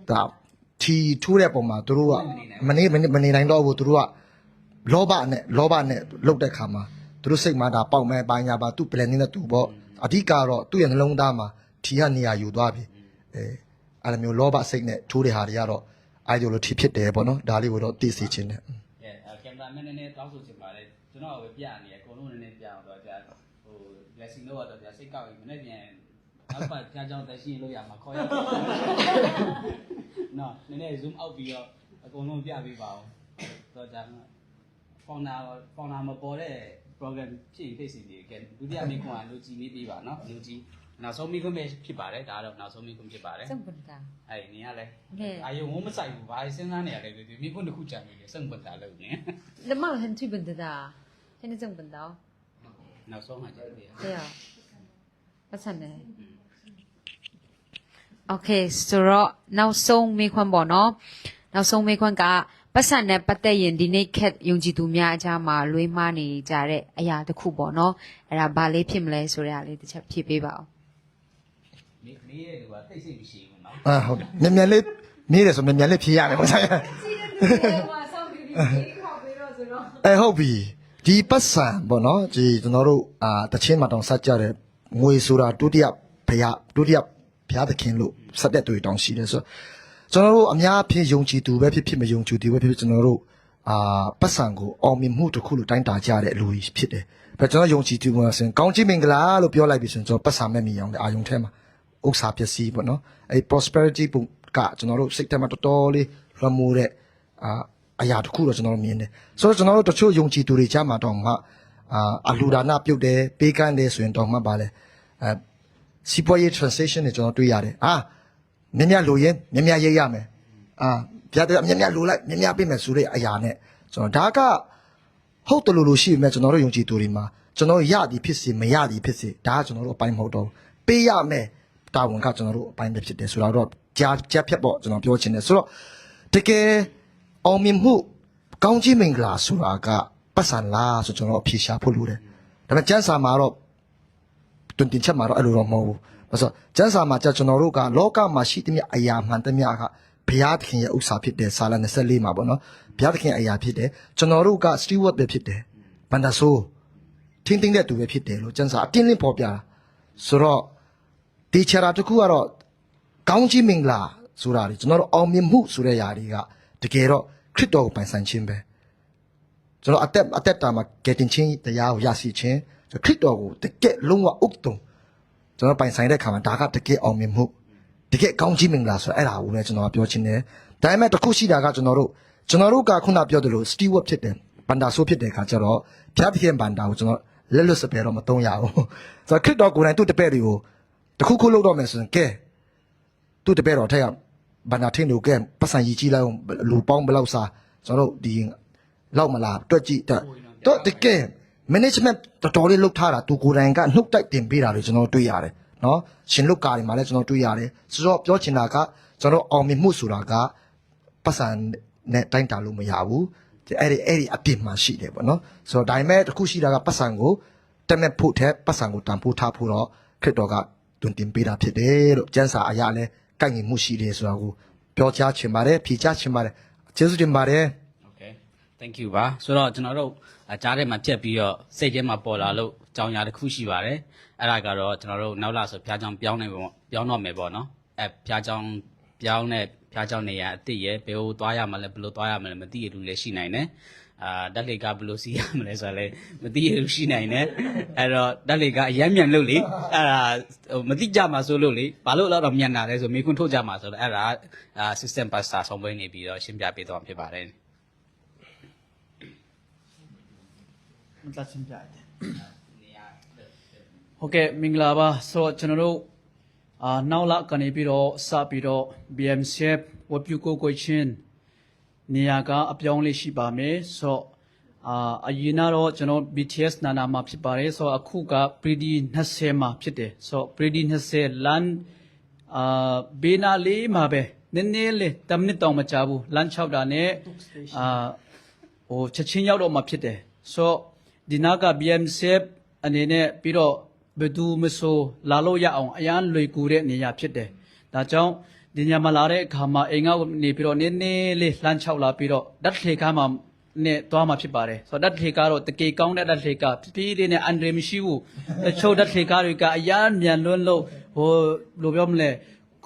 ာဒါထီထိုးတဲ့ပုံမှာသူတို့ကမနေနိုင်တော့ဘူးသူတို့ကလောဘနဲ့လုတ်တဲ့ခါမှာသူတို့စိတ်မှာဒါပေါက်မဲ့ပိုင်းညာပါသူ့ planning နဲ့သူပေါ့အဓိကတော့သူ့ရဲ့နှလုံးသားမှာထီကနေရာယူသွားပြီအဲ့လိုမျိုးလောဘစိတ်နဲ့ထိုးတဲ့ဟာတွေကတော့ ideology ဖြစ်တယ်ပေါ့နော်ဒါလေးကိုတော့သိစေချင်တယ် ကင်မရာမန်နည်းနည်းတောင်းဆိုချင်ပါတယ်ကျွန်တော်ပဲပြနေအကုန်လုံးနည်းနည်းပြအောင်တော့ကြာဟို blessing တော့တော့ကြာစိတ်ကောက်ရင်မနေ့ပြန်နောက်ပတ်ကြာကြောင်တက်ရှိရင်လို့ရမှာခေါ်ရနော်နည်းနည်း zoom out ပြီးတော့အကုန်လုံးပြပေးပါအောင်တော့ကြာဖောင်နာမပေါ်တဲ့ program ဖြစ်သိစီနေကဲဒုတိယမိခွန်းကလူကြီးနေပြီးပါနော်လူကြီးနောက်ဆုံးမိခွန်းပဲဖြစ်ပါတယ်ဒါတော့နောက်ဆုံးမိခွန်းဖြစ်ပါတယ် 正本的。 အဲ့နေရလဲ 对。 အာယုံဝမဆိုင်ဘူးဘာစဉ်းစားနေရလဲဒီမိခွန်းတစ်ခုကြံနေတယ်စံပတ်တာလို့နေ 那么很最本的的，现在正本的哦。 နောက်ဆုံးမှကြည့်ရ 对啊。不成呢。Okay，ဆိုတော့နောက်ဆုံးမိခွန်းပေါ့နော်နောက်ဆုံးမိခွန်းကပတ်စံနဲ့ပတ်သက်ရင်ဒီနေ့ခက်ယုံကြည်သူများအကြားမှာလွေးမှားနေကြတဲ့အရာတစ်ခုပေါ့နော်အဲ့ဒါဘာလေးဖြစ်မလဲဆိုတဲ့အရာလေးတစ်ချက်ဖြည့်ပေးပါဦး မေးရလူကတိတ်စိတ်မရှိဘူးနော် ဟုတ်တယ်မြန်လေးမေးတယ်ဆိုမြန်လေးဖြေရတယ်ပေါ့ဆိုင်ဟုတ်ပြီဒီပတ်စံပေါ့နော်ဒီကျွန်တော်တို့တချင်းမှာတောင်စကြတဲ့ငွေဆိုတာဒုတိယဘုရားသခင်လို့စက်တဲ့တွေတောင်ရှိတယ်ဆိုကျွန်တော်တို့အများအပြားယုံကြည်သူပဲဖြစ်မယုံကြည်သူပဲဖြစ်ကျွန်တော်တို့ပတ်စံကိုအောင်မြင်မှုတစ်ခုလို့တိုင်းတာကြတဲ့လူကြီးဖြစ်တယ်။ဒါကျွန်တော်ယုံကြည်သူမှာဆိုရင်ကောင်းချီးမင်္ဂလာလို့ပြောလိုက်ပြီဆိုရင်ကျွန်တော်ပတ်စံမဲ့မြင်အောင်အာယုံထဲမှာဥစ္စာပစ္စည်းပေါ့နော်။အဲ prosperity ပုံကကျွန်တော်တို့စိတ်ထဲမှာတော်တော်လေးလွှမ်းမိုးတဲ့အရာတစ်ခုတော့ကျွန်တော်တို့မြင်တယ်။ဆိုတော့ကျွန်တော်တို့တချို့ယုံကြည်သူတွေကြားမှာတော့မှအလူဒါနပြုတ်တယ်ပေးကမ်းတယ်ဆိုရင်တော့မှပါလေစီပွားရေး transaction တွေကျွန်တော်တွေ့ရတယ်မြင်လိုရင်မြင်ရိပ်ရမယ်ပြတဲ့မြင်လိုလိုက်မြင်ပေးမယ်ဆိုတဲ့အရာနဲ့ကျွန်တော်ဒါကဟုတ်တယ်လို့ရှိပေမဲ့ကျွန်တော်တို့ယုံကြည်သူတွေမှာကျွန်တော်ရသည်ဖြစ်စေမရသည်ဖြစ်စေဒါကကျွန်တော်တို့အပိုင်းမဟုတ်တော့ပေးရမယ်တာဝန်ကကျွန်တော်တို့အပိုင်းပဲဖြစ်တယ်ဆိုတော့ကြားဖြတ်ပေါ့ကျွန်တော်ပြောချင်တယ်ဆိုတော့တကယ်အောင်မြင်မှုကောင်းချီးမင်္ဂလာဆိုတာကပတ်စံလားဆိုကျွန်တော်အဖြေရှာဖို့လိုတယ်ဒါပေမဲ့ကျမ်းစာမှာတော့တွင်တင်ချက်မှာတော့အဲ့လိုတော့မဟုတ်ဘူးဆိုတော့ကျမ်းစာမှာကျွန်တော်တို့ကလောကမှာရှိသမျှအရာမှန်သမျှကဘုရားသခင်ရဲ့ဥစ္စာဖြစ်တယ်စာလ24မှာပေါ့နော်ဘုရားသခင်အရာဖြစ်တယ်ကျွန်တော်တို့က steward ပဲဖြစ်တယ်ဘန္တာဆိုးထင်းထင်းတဲ့သူပဲဖြစ်တယ်လို့ကျမ်းစာအတင်းလင်းပေါ်ပြတာဆိုတော့ဒီချရာတစ်ခုကတော့ကောင်းချီးမင်္ဂလာဆိုတာလေကျွန်တော်တို့အောင်မြင်မှုဆိုတဲ့ຢာတွေကတကယ်တော့ခရစ်တော်ကိုပိုင်ဆိုင်ခြင်းပဲကျွန်တော်အသက်တာမှာ getting ချင်းတရားကိုရရှိခြင်းခရစ်တော်ကိုတကယ်လုံးဝဥက္တုံကျွန်တော်ပိုင်ဆိုင်တဲ့ခါမှာဒါကတကယ်အောင်မြင်မှုတကယ်ကောင်းချီးမင်္ဂလာဆိုအဲ့ဒါကိုလည်းကျွန်တော်ပြောချင်တယ်ဒါပေမဲ့တစ်ခုရှိတာကကျွန်တော်တို့ကခုနပြောသလို steward ဖြစ်တယ်ဘန္တာဆိုးဖြစ်တဲ့ခါကျတော့ဘုရားသခင်ဘန္တာကိုကျွန်တော်လက်လွတ်စပယ်တော့မသုံးရဘူးဆိုတော့ခရစ်တော်ကိုယ်တိုင်သူ့တပည့်တွေကိုတခုခုလုပ်တော့မယ်ဆိုရင်ကဲသူ့တပည့်တော်ထက်ကဘန္တာထင်းလို့ကဲပတ်စံရည်ကြီးလိုက်အောင်လူပေါင်းဘယ်လောက်စားကျွန်တော်တို့ဒီလောက်မလားတွက်ကြည့်တော့တကယ် management တော်တော်လေးလုပ်ထားတာသူကိုယ်တိုင်ကနှုတ်တိုက်တင်ပေးတာတွေကျွန်တော်တွေ့ရတယ်နော်ရှင်လုကာတွေမှာလည်းကျွန်တော်တွေ့ရတယ်ဆိုတော့ပြောချင်တာကကျွန်တော်အောင်မြင်မှုဆိုတာကပတ်စံနဲ့တိုင်းတာလို့မရဘူးအဲ့ဒီအပြစ်မှရှိတယ်ပေါ့နော်ဆိုတော့ဒါပေမဲ့တစ်ခုရှိတာကပတ်စံကိုတက်မဲ့ဖို့တဲ့ပတ်စံကိုတန်ဖိုးထားဖို့တော့ခရစ်တော်ကတွင်တင်ပေးတာဖြစ်တယ်လို့ကျမ်းစာအရာလဲကိုက်ညီမှုရှိတယ်ဆိုတာကိုပြောချချင်ပါတယ်ဖြေချချင်ပါတယ်ကျေးဇူးတင်ပါတယ် Okay thank you ပါဆိုတော့ကျွန်တော်တို့ကြားထဲမှာပြက်ပြီးတော့စိတ်ထဲမှာပေါ်လာလို့ကြောင်ညာတစ်ခုရှိပါတယ်အဲ့ဒါကတော့ကျွန်တော်တို့နောက်လာဆိုဖျားချောင်းပြောင်းတော့မယ်ပေါ့နော်ဖျားချောင်းပြောင်းတဲ့ဖျားချောင်းနေရအစ်စ်ရဲ့ဘယ်လိုသွားရမလဲဘယ်လိုသွားရမလဲမသိရလူလည်းရှိနိုင်တယ်ဓာတ်လေကဘယ်လိုစီးရမလဲဆိုတော့လည်းမသိရလူရှိနိုင်တယ်အဲ့တော့ဓာတ်လေကအရမ်းမြန်လို့လေအဲ့ဒါမသိကြမှာဆိုလို့လေဘာလို့တော့မြန်တာလဲဆိုမိခွန်းထုတ်ကြမှာဆိုတော့အဲ့ဒါsystem pastor ဆောင်ပွဲနေပြီးတော့ရှင်းပြပေးသွားဖြစ်ပါတယ် มันจะชิมใหญ่โอเคมิงลาบาဆိုတော့ကျွန်တော်တို့နောက်လာကနေပြီးတော့စပြီးတော့ BMCF ဝပြုကိုကိုချင်းနေရာကအပြောင်းလဲရှိပါမယ်ဆိုတော့အရင်ကတော့ကျွန်တော် BTS နာနာမှာဖြစ်ပါတယ်ဆိုတော့အခုက Predi 20မှာဖြစ်တယ်ဆိုတော့ Predi 20 land ဘေးနာလေးမှာပဲနည်းနည်းလေး10မိနစ်တောင်မကြာဘူး land 6တာနဲ့ဟိုချက်ချင်းရောက်တော့မှဖြစ်တယ်ဆိုတော့ဒီနာက BMCF အနေနဲ့ပြီးတော့ဘယ်သူမဆိုလာလို့ရအောင်အရန်လွယ်ကူတဲ့နေရာဖြစ်တယ်ဒါကြောင့်ဒီညမှာလာတဲ့အခါမှာအိမ်ကနေပြီးတော့နည်းနည်းလေးလှမ်းချောက်လာပြီးတော့ဓာတ်ထေကားမှာနဲ့သွားမှာဖြစ်ပါတယ်ဆိုတော့ဓာတ်ထေကားတော့တကယ်ကောင်းတဲ့ဓာတ်ထေကားပြည်ပြည်နဲ့အန်ဒရမရှိဘူးတချို့ဓာတ်ထေကားတွေကအရန်မြန်လွန်းလို့ဟိုလိုပြောမလဲ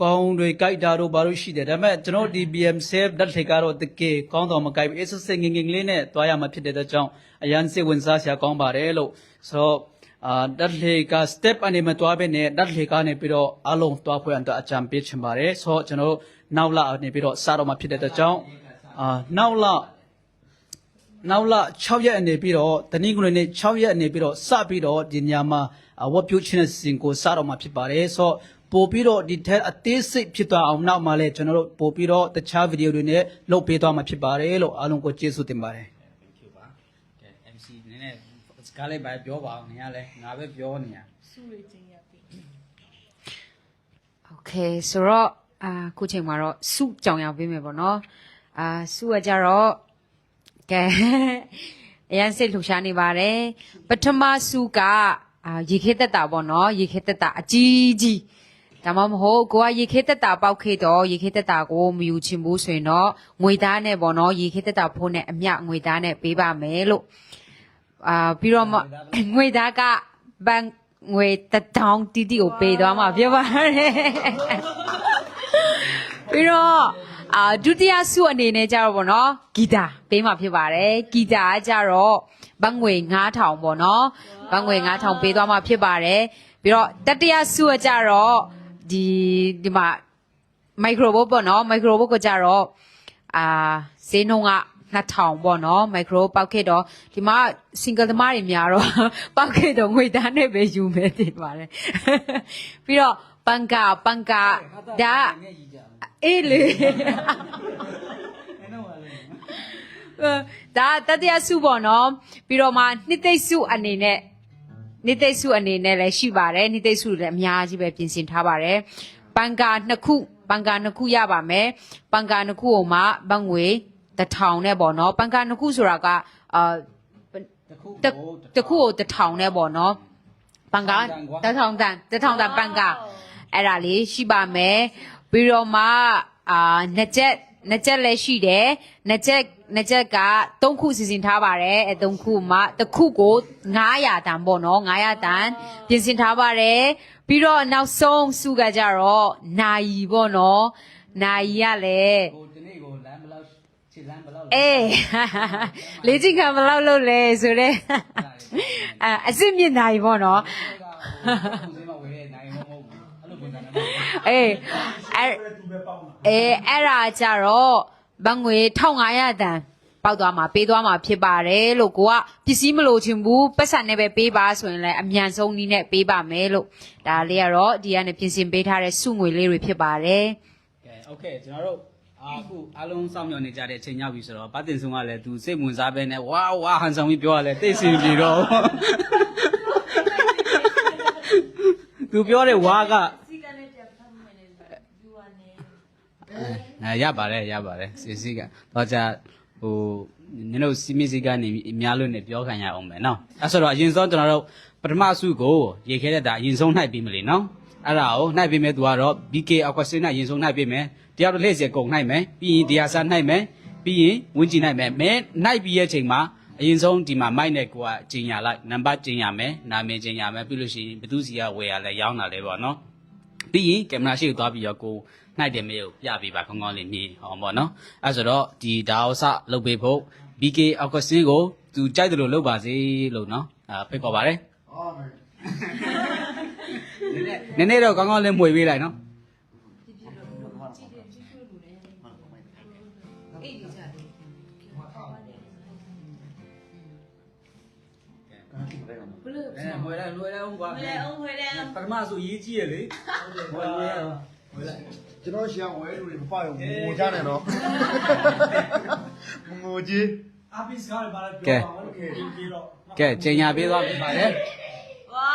ကောင်းတွေကြိုက်တာတို့ဘာလို့ရှိတယ်ဒါပေမဲ့ကျွန်တော်ဒီ BMCF ဓာတ်ထိပ်ကတော့တကယ်ကောင်းတော့မကြိုက်ဘူးအစစ်စစ်ငငယ်လေးနဲ့တွားရမှာဖြစ်တဲ့အတွက်ကြောင့်အရန်စိတ်ဝင်စားစရာကောင်းပါတယ်လို့ဆိုတော့ဓာတ်ထိပ်က step အနေနဲ့တွားပဲနဲ့ဓာတ်ထိပ်ကနေပြီးတော့အလုံးတွားဖွယ်အတွက်အကြံပေးချင်ပါတယ်ဆိုတော့ကျွန်တော်နောက်လာနေပြီးတော့စတော့မှာဖြစ်တဲ့အတွက်ကြောင့်နောက်လ6ရက်အနေပြီးတော့တနင်္ဂနွေနေ့6ရက်အနေပြီးတော့စပြီးတော့ဒီညမှာဝတ်ပြုခြင်းတဲ့စဉ်ကိုစတော့မှာဖြစ်ပါတယ်ဆိုတော့ပို့ပြီးတော့ဒီထက်အသေးစိတ်ဖြစ်သွားအောင်နောက်မှလည်းကျွန်တော်တို့ပို့ပြီးတော့တခြားဗီဒီယိုတွေနဲ့လုပ်ပေးသွားမှာဖြစ်ပါတယ်လို့အားလုံးကိုကျေးဇူးတင်ပါတယ် thank you ပါကဲ MC နည်းနည်းစကားလေးပဲပြောပါအောင်နေရလဲငါပဲပြောနေရ Okay ဆိုတော့ခုချိန်မှာတော့စုကြောင်ရပေးမယ်ပေါ့နော်စုကကြတော့ကဲအရင်စိတ်လှူရှားနေပါတယ်ပထမစုကရေခဲတက်တာပေါ့နော်ရေခဲတက်တာအကြီးကြီးဒါမှမဟုတ်ကိုကရေခဲတက်တာပေါက်ခဲ့တော့ရေခဲတက်တာကိုမယူချင်ဘူးဆိုရင်တော့ငွေသားနဲ့ပေါ့နော်ရေခဲတက်တာဖိုးနဲ့အမျှငွေသားနဲ့ပေးပါမယ်လို့ပြီးတော့ငွေသားကဘန်ငွေ1000တီတီကိုပေးသွားမှာပြောပါတယ်ပြီးတော့ဒုတိယစုအနေနဲ့ကြတော့ပေါ့နော်ဂီတာပေးမှာဖြစ်ပါတယ်ဂီတာကကြတော့ဘတ်ငွေ9000ပေါ့နော်ဘတ်ငွေ9000ပေးသွားမှာဖြစ်ပါတယ်ပြီးတော့တတိယစုကကြတော့ဒီမှာမိုက်ခရိုဘုတ်ပေါ့နော်မိုက်ခရိုဘုတ်ကကြတော့ဈေးနှုန်းက2000ပေါ့နော်မိုက်ခရိုပောက်ခဲ့တော့ဒီမှာ single သမားတွေများတော့ပောက်ခဲ့တော့ငွေသားနဲ့ပဲယူမယ်တင်ပါတယ်ပြီးတော့ပန်ကာဒါအေးလေဒါတတိယစုပေါ့နော်ပြီးတော့မှနှစ်သိမ့်စုအနေနဲ့လည်းရှိပါတယ်နှစ်သိမ့်စုလည်းအများကြီးပဲပြင်ဆင်ထားပါတယ်ပန်ကာနှစ်ခုရပါမယ်ပန်ကာနှစ်ခုကိုမှဘတ်ငွေ1000နဲ့ပေါ့နော်ပန်ကာနှစ်ခုဆိုတာကတခုကို1000နဲ့ပေါ့နော်ပန်ကာ1000တန်ပန်ကာအဲ့ဒါလေးရှိပါမယ်ပြီးတော့မှနှစ်ချက်လည်းရှိတယ်နှစ်ချက်က3ခုစီစဉ်ထားပါတယ်အဲ3ခုမှတစ်ခုကို900တန်ပေါ့နော်900တန်ပြင်ဆင်ထားပါတယ်ပြီးတော့နောက်ဆုံးစုကကြတော့နိုင်ပေါ့နော်နိုင်ရလေဒီနေ့ကိုလမ်းဘလောက်ခြေလမ်းဘလောက်လေ့ကျင့်ခန်းဘလောက်လုပ်လဲဆိုတော့အစစ်မြင့်နိုင်ပေါ့နော်အဲ့ဒါကြတော့ဘတ်ငွေ1500တန်ပေါက်သွားမှာပေးသွားမှာဖြစ်ပါတယ်လို့ကိုကပစ္စည်းမလိုချင်ဘူးပတ်စံနဲ့ပဲပေးပါဆိုရင်လည်းအမြန်ဆုံးနည်းနဲ့ပေးပါမယ်လို့ဒါလေးကတော့ဒီကနေပြင်ဆင်ပေးထားတဲ့စုငွေလေးတွေဖြစ်ပါတယ်ကဲโอเคကျွန်တော်တို့အခုအားလုံးစောင့်မျှော်နေကြတဲ့အချိန်ရောက်ပြီဆိုတော့ဗတ်တင်ဆုံးကလည်းသူစိတ်ဝင်စားပဲနဲ့ဝါဟန်ဆောင်ပြီးပြောရလဲတိတ်ဆင်ပြေတော့သူပြောတဲ့ဝါကရပါတယ်စီကတော့じゃဟိုနင်တို့စီမီစီကနေအများလို့နေပြောခံရအောင်မယ်နော်အဲ့ဆိုတော့အရင်ဆုံးကျွန်တော်တို့ပထမစုကိုရေခဲတဲ့တာအရင်ဆုံးနှိုက်ပြီးမလို့နော်အဲ့ဒါကိုနှိုက်ပြီးမယ်သူကတော့ BK အကွာစင်းနဲ့အရင်ဆုံးနှိုက်ပြီးမယ်တရားတို့လှည့်စေကုန်နှိုက်မယ်ပြီးရင်တရားစားနှိုက်မယ်ပြီးရင်ဝင်းကြည့်နှိုက်မယ်မဲနှိုက်ပြီးရဲ့အချိန်မှာအရင်ဆုံးဒီမှာမိုက်နဲ့ကိုကကျင်ညာလိုက်နံပါတ်ကျင်ညာမယ်နာမည်ကျင်ညာမယ်ပြီးလို့ရှိရင်ဘသူစီကဝယ်ရလဲရောင်းတာလဲပေါ့နော်ပြီးရင်ကင်မရာရှိကိုသွားပြီးတော့ကိုနှိုက်တယ်မေကိုပြပေးပါခေါင်းလေးမြေဟောပေါ့နော်အဲ့ဆိုတော့ဒီဒါအောင်စလုပ်ပေးဖို့ BK အောက်ကစင်းကိုသူကြိုက်တယ်လို့လုပ်ပါစေလို့နော်ဖိတ်ခေါ်ပါတယ်နည်းနည်းတော့ကောင်းကောင်းလေးမှွေပေးလိုက်နော်မွေလိုက်အောင်ကွာပထမဆိုရေးကြည့်ရလေမွေရအောင်ကျွန်တော်ရှာဝဲလူတွေမပေါ့ငိုကြတယ်နော်ငိုကြီးအပိစကားပါပြောပါโอเคဒီတော့ကဲချိန်ညာပေးသွားပြီပါတယ်ဝါ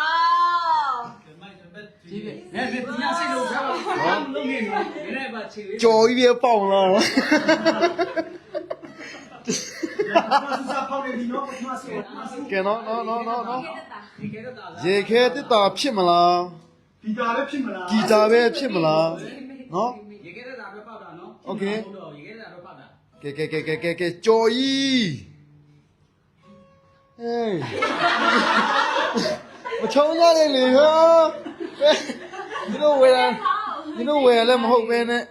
ဒီပဲတရားစိတ်လို့ထားပါလုံးနေနော်နည်းနည်းပါချိန်လေးကြော်ကြီးပဲပေါင်လာကဲနော်ရေခဲတက်တာဖြစ်မလားဂီတာလည်းဖြစ်မလားဂီတာပဲဖြစ်မလားနော်ရေခဲတက်တာပဲပေါက်တာနော်โอเคရေခဲတက်တာပဲပေါက်တာကဲကြော်ကြီးဟေးမချုံးကြတယ်လေဟာဒီလိုဝယ်တာ ဒီလိုဝယ်လည်းမဟုတ်ပဲနဲ့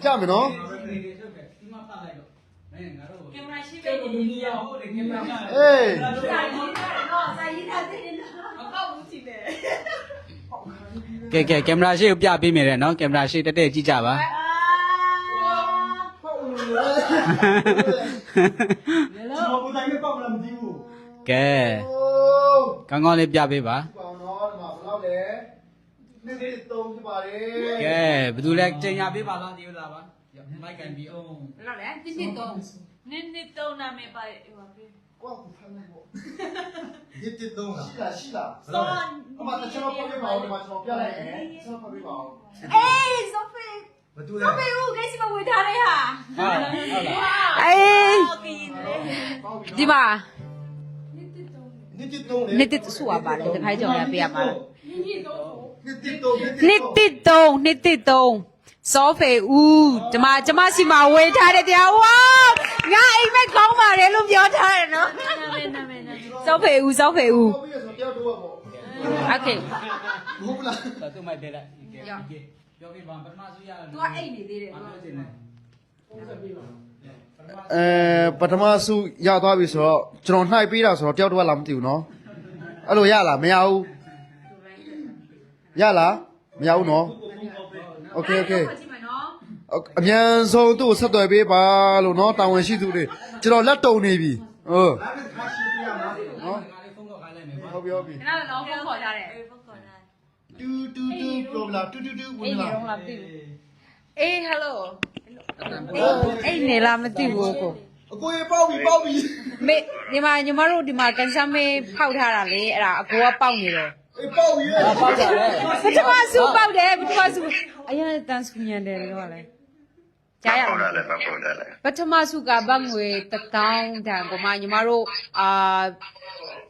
ကြမယ်နော် ကင်မရာရှိပဲဒီနေ့ရောဟုတ်တယ်ကင်မရာ အေး ကင်မရာရှေ့ကိုပြပေးမယ်နော်ကင်မရာရှေ့တက်တက်ကြည့်ကြပါကဲကောင်းကောင်းလေးပြပေးပါ ပါတော့ဒီမှာဘယ်လောက်လဲနေ့နေ့3ဖြစ်ပါတယ် ကဲဘယ်သူလဲတင်ရပေးပါလားဒီဥလားပါမိုက်ကန်ပြီးအောင် ဘယ်လောက်လဲ1 2 3 နှစ်သုံးနာမည်ပါဟိုပေး ကွာကိုဖမ်းလိုက်ပေါ့ဒီတစ်တုံးရှိလား စော အမတချောပေါ်ပြပါဦးဒီမှာကျွန်တော်ပြလိုက်မယ်ကျွန်တော်ပြပါဦး အေးဆိုဖေး မတူလဲ ဆိုဖေးဦးကိစ္စမဝေထားတဲ့ဟာ ဟုတ်လား အေး โอเค ဒီမှာ နေ့တစ်တုံးလေ နှစ်တစ်ဆူပါပါတယ်တခိုင်းကြောင်ရပေးရမှာလား နေ့တစ်တုံး နှစ်တစ်စောဖေဦးဒီမှာကျမစီမှာဝေထားတဲ့တရားဝါငါအိမ်မက်ကောင်းပါတယ်လို့ပြောထားတယ်နော် နာမည်စောဖေဦး ပြီးရဆိုတော့တယောက်တော့ပေါ့ โอเค ဟုတ်လား သူမိုက်ပေးလိုက်ပြောပြပါပထမဆုံးရတယ် သူကအိမ်နေသေးတယ် ပြောချင်တယ် ပထမဆုရသွားပြီဆိုတော့ကျွန်တော်နှိုက်ပေးတာဆိုတော့တယောက်တော့လာမသိဘူးနော်အဲ့လိုရလားမရဘူးရလားမရဘူးနော်โอเคโอเคအမြန်ဆုံးသူ့ကိုဆက်သွယ်ပေးပါလို့နော်တာဝန်ရှိသူတွေကျွန်တော်လက်တုံနေပြီဟုတ် နော်ငါလေးဖုန်းတော့ခိုင်းလိုက်မယ်ကွာ ဟုတ်ပြီဟုတ်ပြီ ခဏတော့ဖုန်းခေါ်ထားတယ် တူတူတူပရိုဘလာတူတူတူဝင် အိမ်နေ လာ တော့လားမသိဘူးအေးဟယ်လိုအိမ်နေလားမသိဘူးကို အကိုရေပေါက်ပြီပေါက်ပြီ မေဒီမှာညီမတို့ဒီမှာကန်ဆာမေးဖောက်ထားတာလေအဲ့ဒါအကိုကပေါက်နေတယ် အေးပေါက်ပြီ ပေါက်ကြတယ် ပထမဆုပေါက်တယ်ပထမဆုအရင်တန်းစကူညံတယ်လို့လေကြားရအောင်ပထမဆုကဘတ်ငွေ1000တန်ပေါ်မှာညီမတို့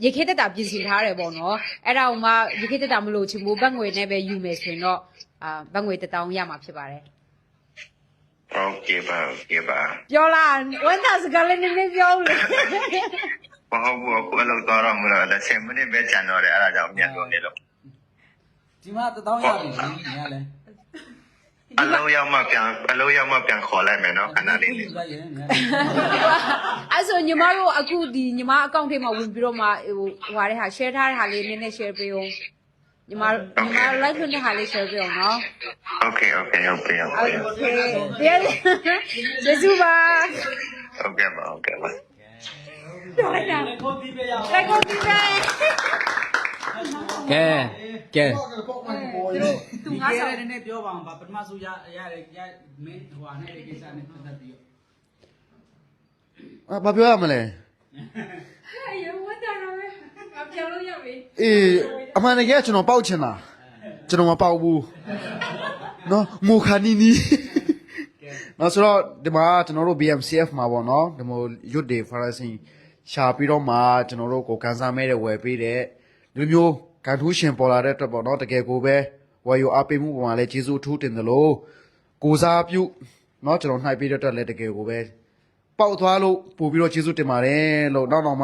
ရေခဲတက်တာပြင်ဆင်ထားတယ်ပေါ့နော်အဲ့ဒါကမှရေခဲတက်တာမလို့ချင်ဘူးဘတ်ငွေနဲ့ပဲယူမယ်ဆိုရင်တော့ဘတ်ငွေ1000ရမှာဖြစ်ပါတယ် Okay ba. ပြောလားဝန်တာစကားလေးနည်းနည်းပြောလေ ဘာဟုတ်ဘူးအခုအလုပ်သွားတော့မလို့10မိနစ်ပဲကျန်တော့တယ်အဲ့ဒါကြောင့်ပြန်လို့နေလို့ ဒီမှာ1000ရပြီညီကလည်း အလုပ်ရောက်မှပြန်ခေါ်လိုက်မယ်နော်ခဏလေးလေး လိုက်ရင်ညီ အဲ့ဆိုညီမတို့အခုဒီညီမအကောင့်ထဲမှာဝင်ပြီးတော့မှဟိုဟာတဲ့ဟာ share ထားတဲ့ဟာလေးနည်းနည်း share ပေးအောင်ညီမ live လုပ်တဲ့ဟာလေး share ပေးအောင်နော် Okay โอเคတရားကျေးဇူးပါ Okay ba တော်လိုက်တာလိုက်ကုန်ပြီပဲကဲကဲ သူငါဆောင် နည်းနည်းပြောပါအောင်ပထမဆုံးရမင်းဟိုဟာနဲ့ကိစ္စနဲ့ပတ်သက်ပြီး ဘာပြောရမလဲ ရေဝတ်တာပဲအပြောင်းလို့ရပြီ အေးအမှန်တကယ်ကျွန်တော်ပေါက်ချင်တာကျွန်တော်မပေါက်ဘူးနော်ငိုခါနီနီနော်ဆိုတော့ဒီမှာကျွန်တော်တို့ BMCF မှာပေါ့နော်ဒီမိုရွတ်တွေ Francine ရှာပြီးတော့မှကျွန်တော်တို့ကိုကန်စားမဲတဲ့ဝယ်ပေးတဲ့ဒီမျိုးကန်ထူးရှင်ပေါ်လာတဲ့အတွက်ပေါ့နော်တကယ်ကိုပဲဝယ်ယူအားပေးမှုပုံမှာလည်းကျေးဇူးထူးတင်တယ်လို့ကိုစားပြုနော်ကျွန်တော်နှိုက်ပေးတဲ့အတွက်လည်းတကယ်ကိုပဲပေါက်သွားလို့ပို့ပြီးတော့ကျေးဇူးတင်ပါတယ်လို့နောက်နောက်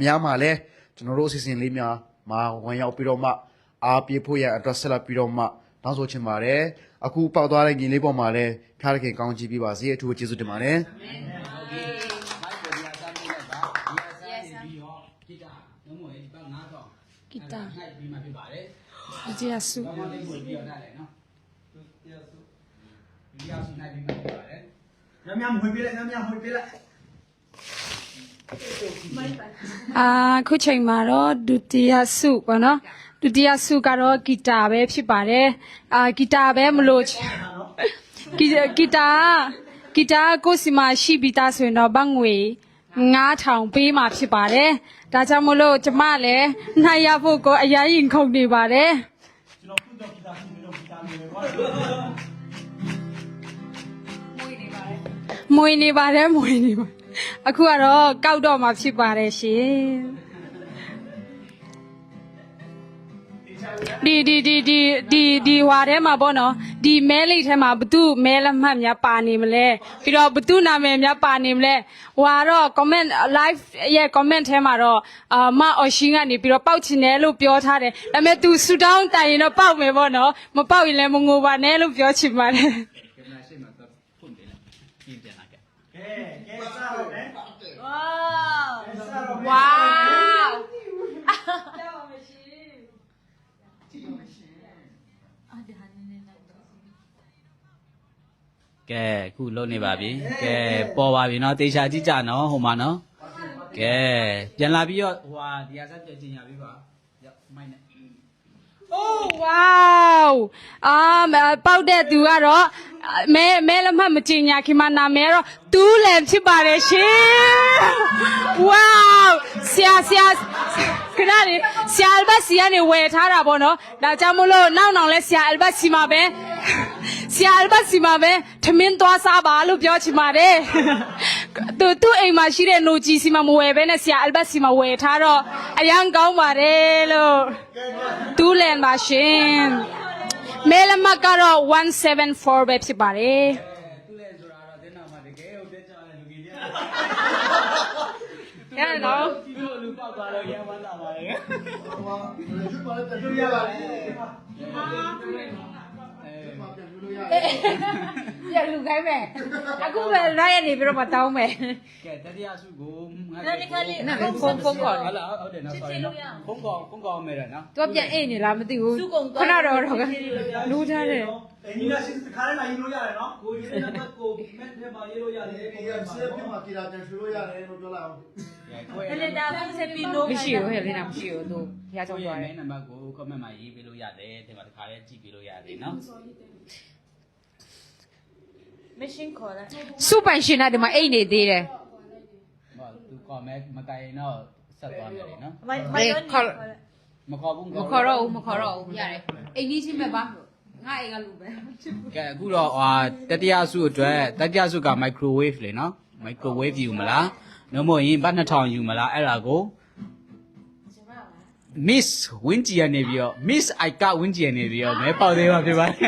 များမှာလည်းကျွန်တော်တို့အစီအစဉ်လေးများမှာဝင်ရောက်ပြီးတော့မှအားပေးဖို့ရအတွက်ဆက်လက်ပြီးတော့မှတောင်းဆိုချင်ပါတယ်အခုပေါက်သွားတဲ့ညီလေးပေါ်မှာလည်းဖျားတခင်ကောင်းချီးပေးပါစေအထူးကျေးဇူးတင်ပါတယ် ဂီတာ နိုင်ပြီးမှဖြစ်ပါတယ် ဒီတရားစု ။ဘာမှလည်းပြီးတော့ရတယ်နော်။ဒီရောက်စီနိုင်ပြီးမှဖြစ်ပါတယ်။ ခုချိန်မှာတော့ဒုတိယဆုပေါ့နော်ဒုတိယဆုကတော့ဂီတာပဲဖြစ်ပါတယ်ဂီတာပဲမလို့ဂီတာကိုစီမှာရှိပြီးသားဆိုရင်တော့ဘတ်ငွေ9000ပေးမှာဖြစ်ပါတယ်ဒါကြောင့်မလို့ကျမလည်းနိုင်ရဖို့ကိုအရင်ရင်ခုန်နေပါတယ်မွေနေပါတယ်အခုကတော့ကောက်တော့မှာဖြစ်ပါတယ်ရှင် ဒီဟွာထဲမှာပေါ့နော်ဒီမဲလိတ်ထဲမှာဘသူမဲလက်မှတ်များပါနေမလဲပြီးတော့ဘသူနာမည်များပါနေမလဲဟွာတော့ comment live ရဲ့ comment ထဲမှာတော့မအော်ရှင်းကနေပြီးတော့ပေါက်ချင်တယ်လို့ပြောထားတယ်ဒါပေမဲ့ तू ဆူတောင်းတိုင်ရင်တော့ပေါက်မယ်ပေါ့နော်မပေါက်ရင်လည်းမငိုပါနဲ့လို့ပြောချင်ပါတယ် ကင်မရာရှေ့မှာတော့ဖွင့်ပေးလိုက်ပြင်ပြန်လာခဲ့ ဝါး ကဲအခုလုံးနေပါပြီကဲပေါ်ပါပြီနော်တေချာကြည့်ကြနော်ဟိုမှာနော်ကဲပြန်လာပြီးတော့ဟိုဟာဒီဟာဆက်ပြချင်ရပြီပါရောက်မိုင်းနဲ့ Oh wow ပေါက်တဲ့သူကတော့မဲလက်မှတ်မကြင်ညာခင်မနာမဲတော့တူးလည်းဖြစ်ပါတယ်ရှင် Wow ဆရာခဏလေးဆရာအလ်ဘတ်စီကနေဝယ်ထားတာပေါ့နော်ဒါကြောင့်မလို့နောက်လဲဆရာအလ်ဘတ်စီမှာပဲထမင်းသွားစားပါလို့ပြောချင်ပါတယ်သူ့အိမ်မှာရှိတဲ့နိုဂျီစီမှာမဝယ်ဘဲနဲ့ဆရာအလ်ဘတ်စီမှာဝယ်ထားတော့အရန်ကောင်းပါတယ်လို့တူးလည်းပါရှင်မဲလက်မှတ်ကတော့174ပဲဖြစ်ပါတယ် သူ့လေဆိုတာတော့တင်းနာမှာတကယ်ဟုတ်တဲ့ကြောင်လည်းလူကြီးပြ ရတယ်နော် ဒီလိုလူပေါက်သွားတော့ရမ်းဝမ်းသာပါရဲ့ ပြန်လူခိုင်းမယ်အခုပဲလိုက်ရနေပြီးတော့မတောင်းမယ် ကဲတတိယစုကိုငါ နာဖုန်းခေါ် ဟုတ်လားဟုတ်တယ်နော် sorry နော်ဖုန်းကောမယ်ရနော် သူကပြန်အိတ်နေလားမသိဘူးခဏတော့ကလူထားတယ် ညီလာရှင်ခါထဲမှာရေးလို့ရတယ်နော်ကိုရေးတဲ့နံပါတ်ကိုမက်ထဲမှာရေးလို့ရတယ်ကိုရေးဆေးပြမှာကြည်လာပြန်ရွှေလို့ရတယ်လို့ပြောလိုက်အောင် မရှိဘူးဟဲ့လေးနာမရှိဘူးသူဖျားချောင်း ကို သွားတ ရဲ့ ယ် နံပါတ်ကို comment မှာရေးပေးလို့ရတယ်ဒီမှာတစ်ခါလေးကြည့်ပေးလို့ရတယ်နော် mission ခေါ်တယ် စုပိုင်ရှင်ကဒီမှာအိတ်နေသေးတယ် ဟောသူ comment မတိုင်တော့ဆက်သွားမယ်လေနော် မိုင်းတော့ခေါ် မခေါ်ဘူး မခေါ်တော့ဘူးရတယ်အိတ်ကြီးချင်းပဲပါငါအိတ်ကလူပဲ ကဲအခုတော့တတိယစုအတွက်တတိယစုက microwave လေနော် microwave ယူမလားနှမို့ရင်ဘတ်2000ယူမလားအဲ့ဒါကို Miss ဝင်းကြီးရနေပြီးတော့ Miss Aika ဝင်းကြီးရနေပြီးတော့မဲပေါက်သေးပါဖြစ်ပါတယ်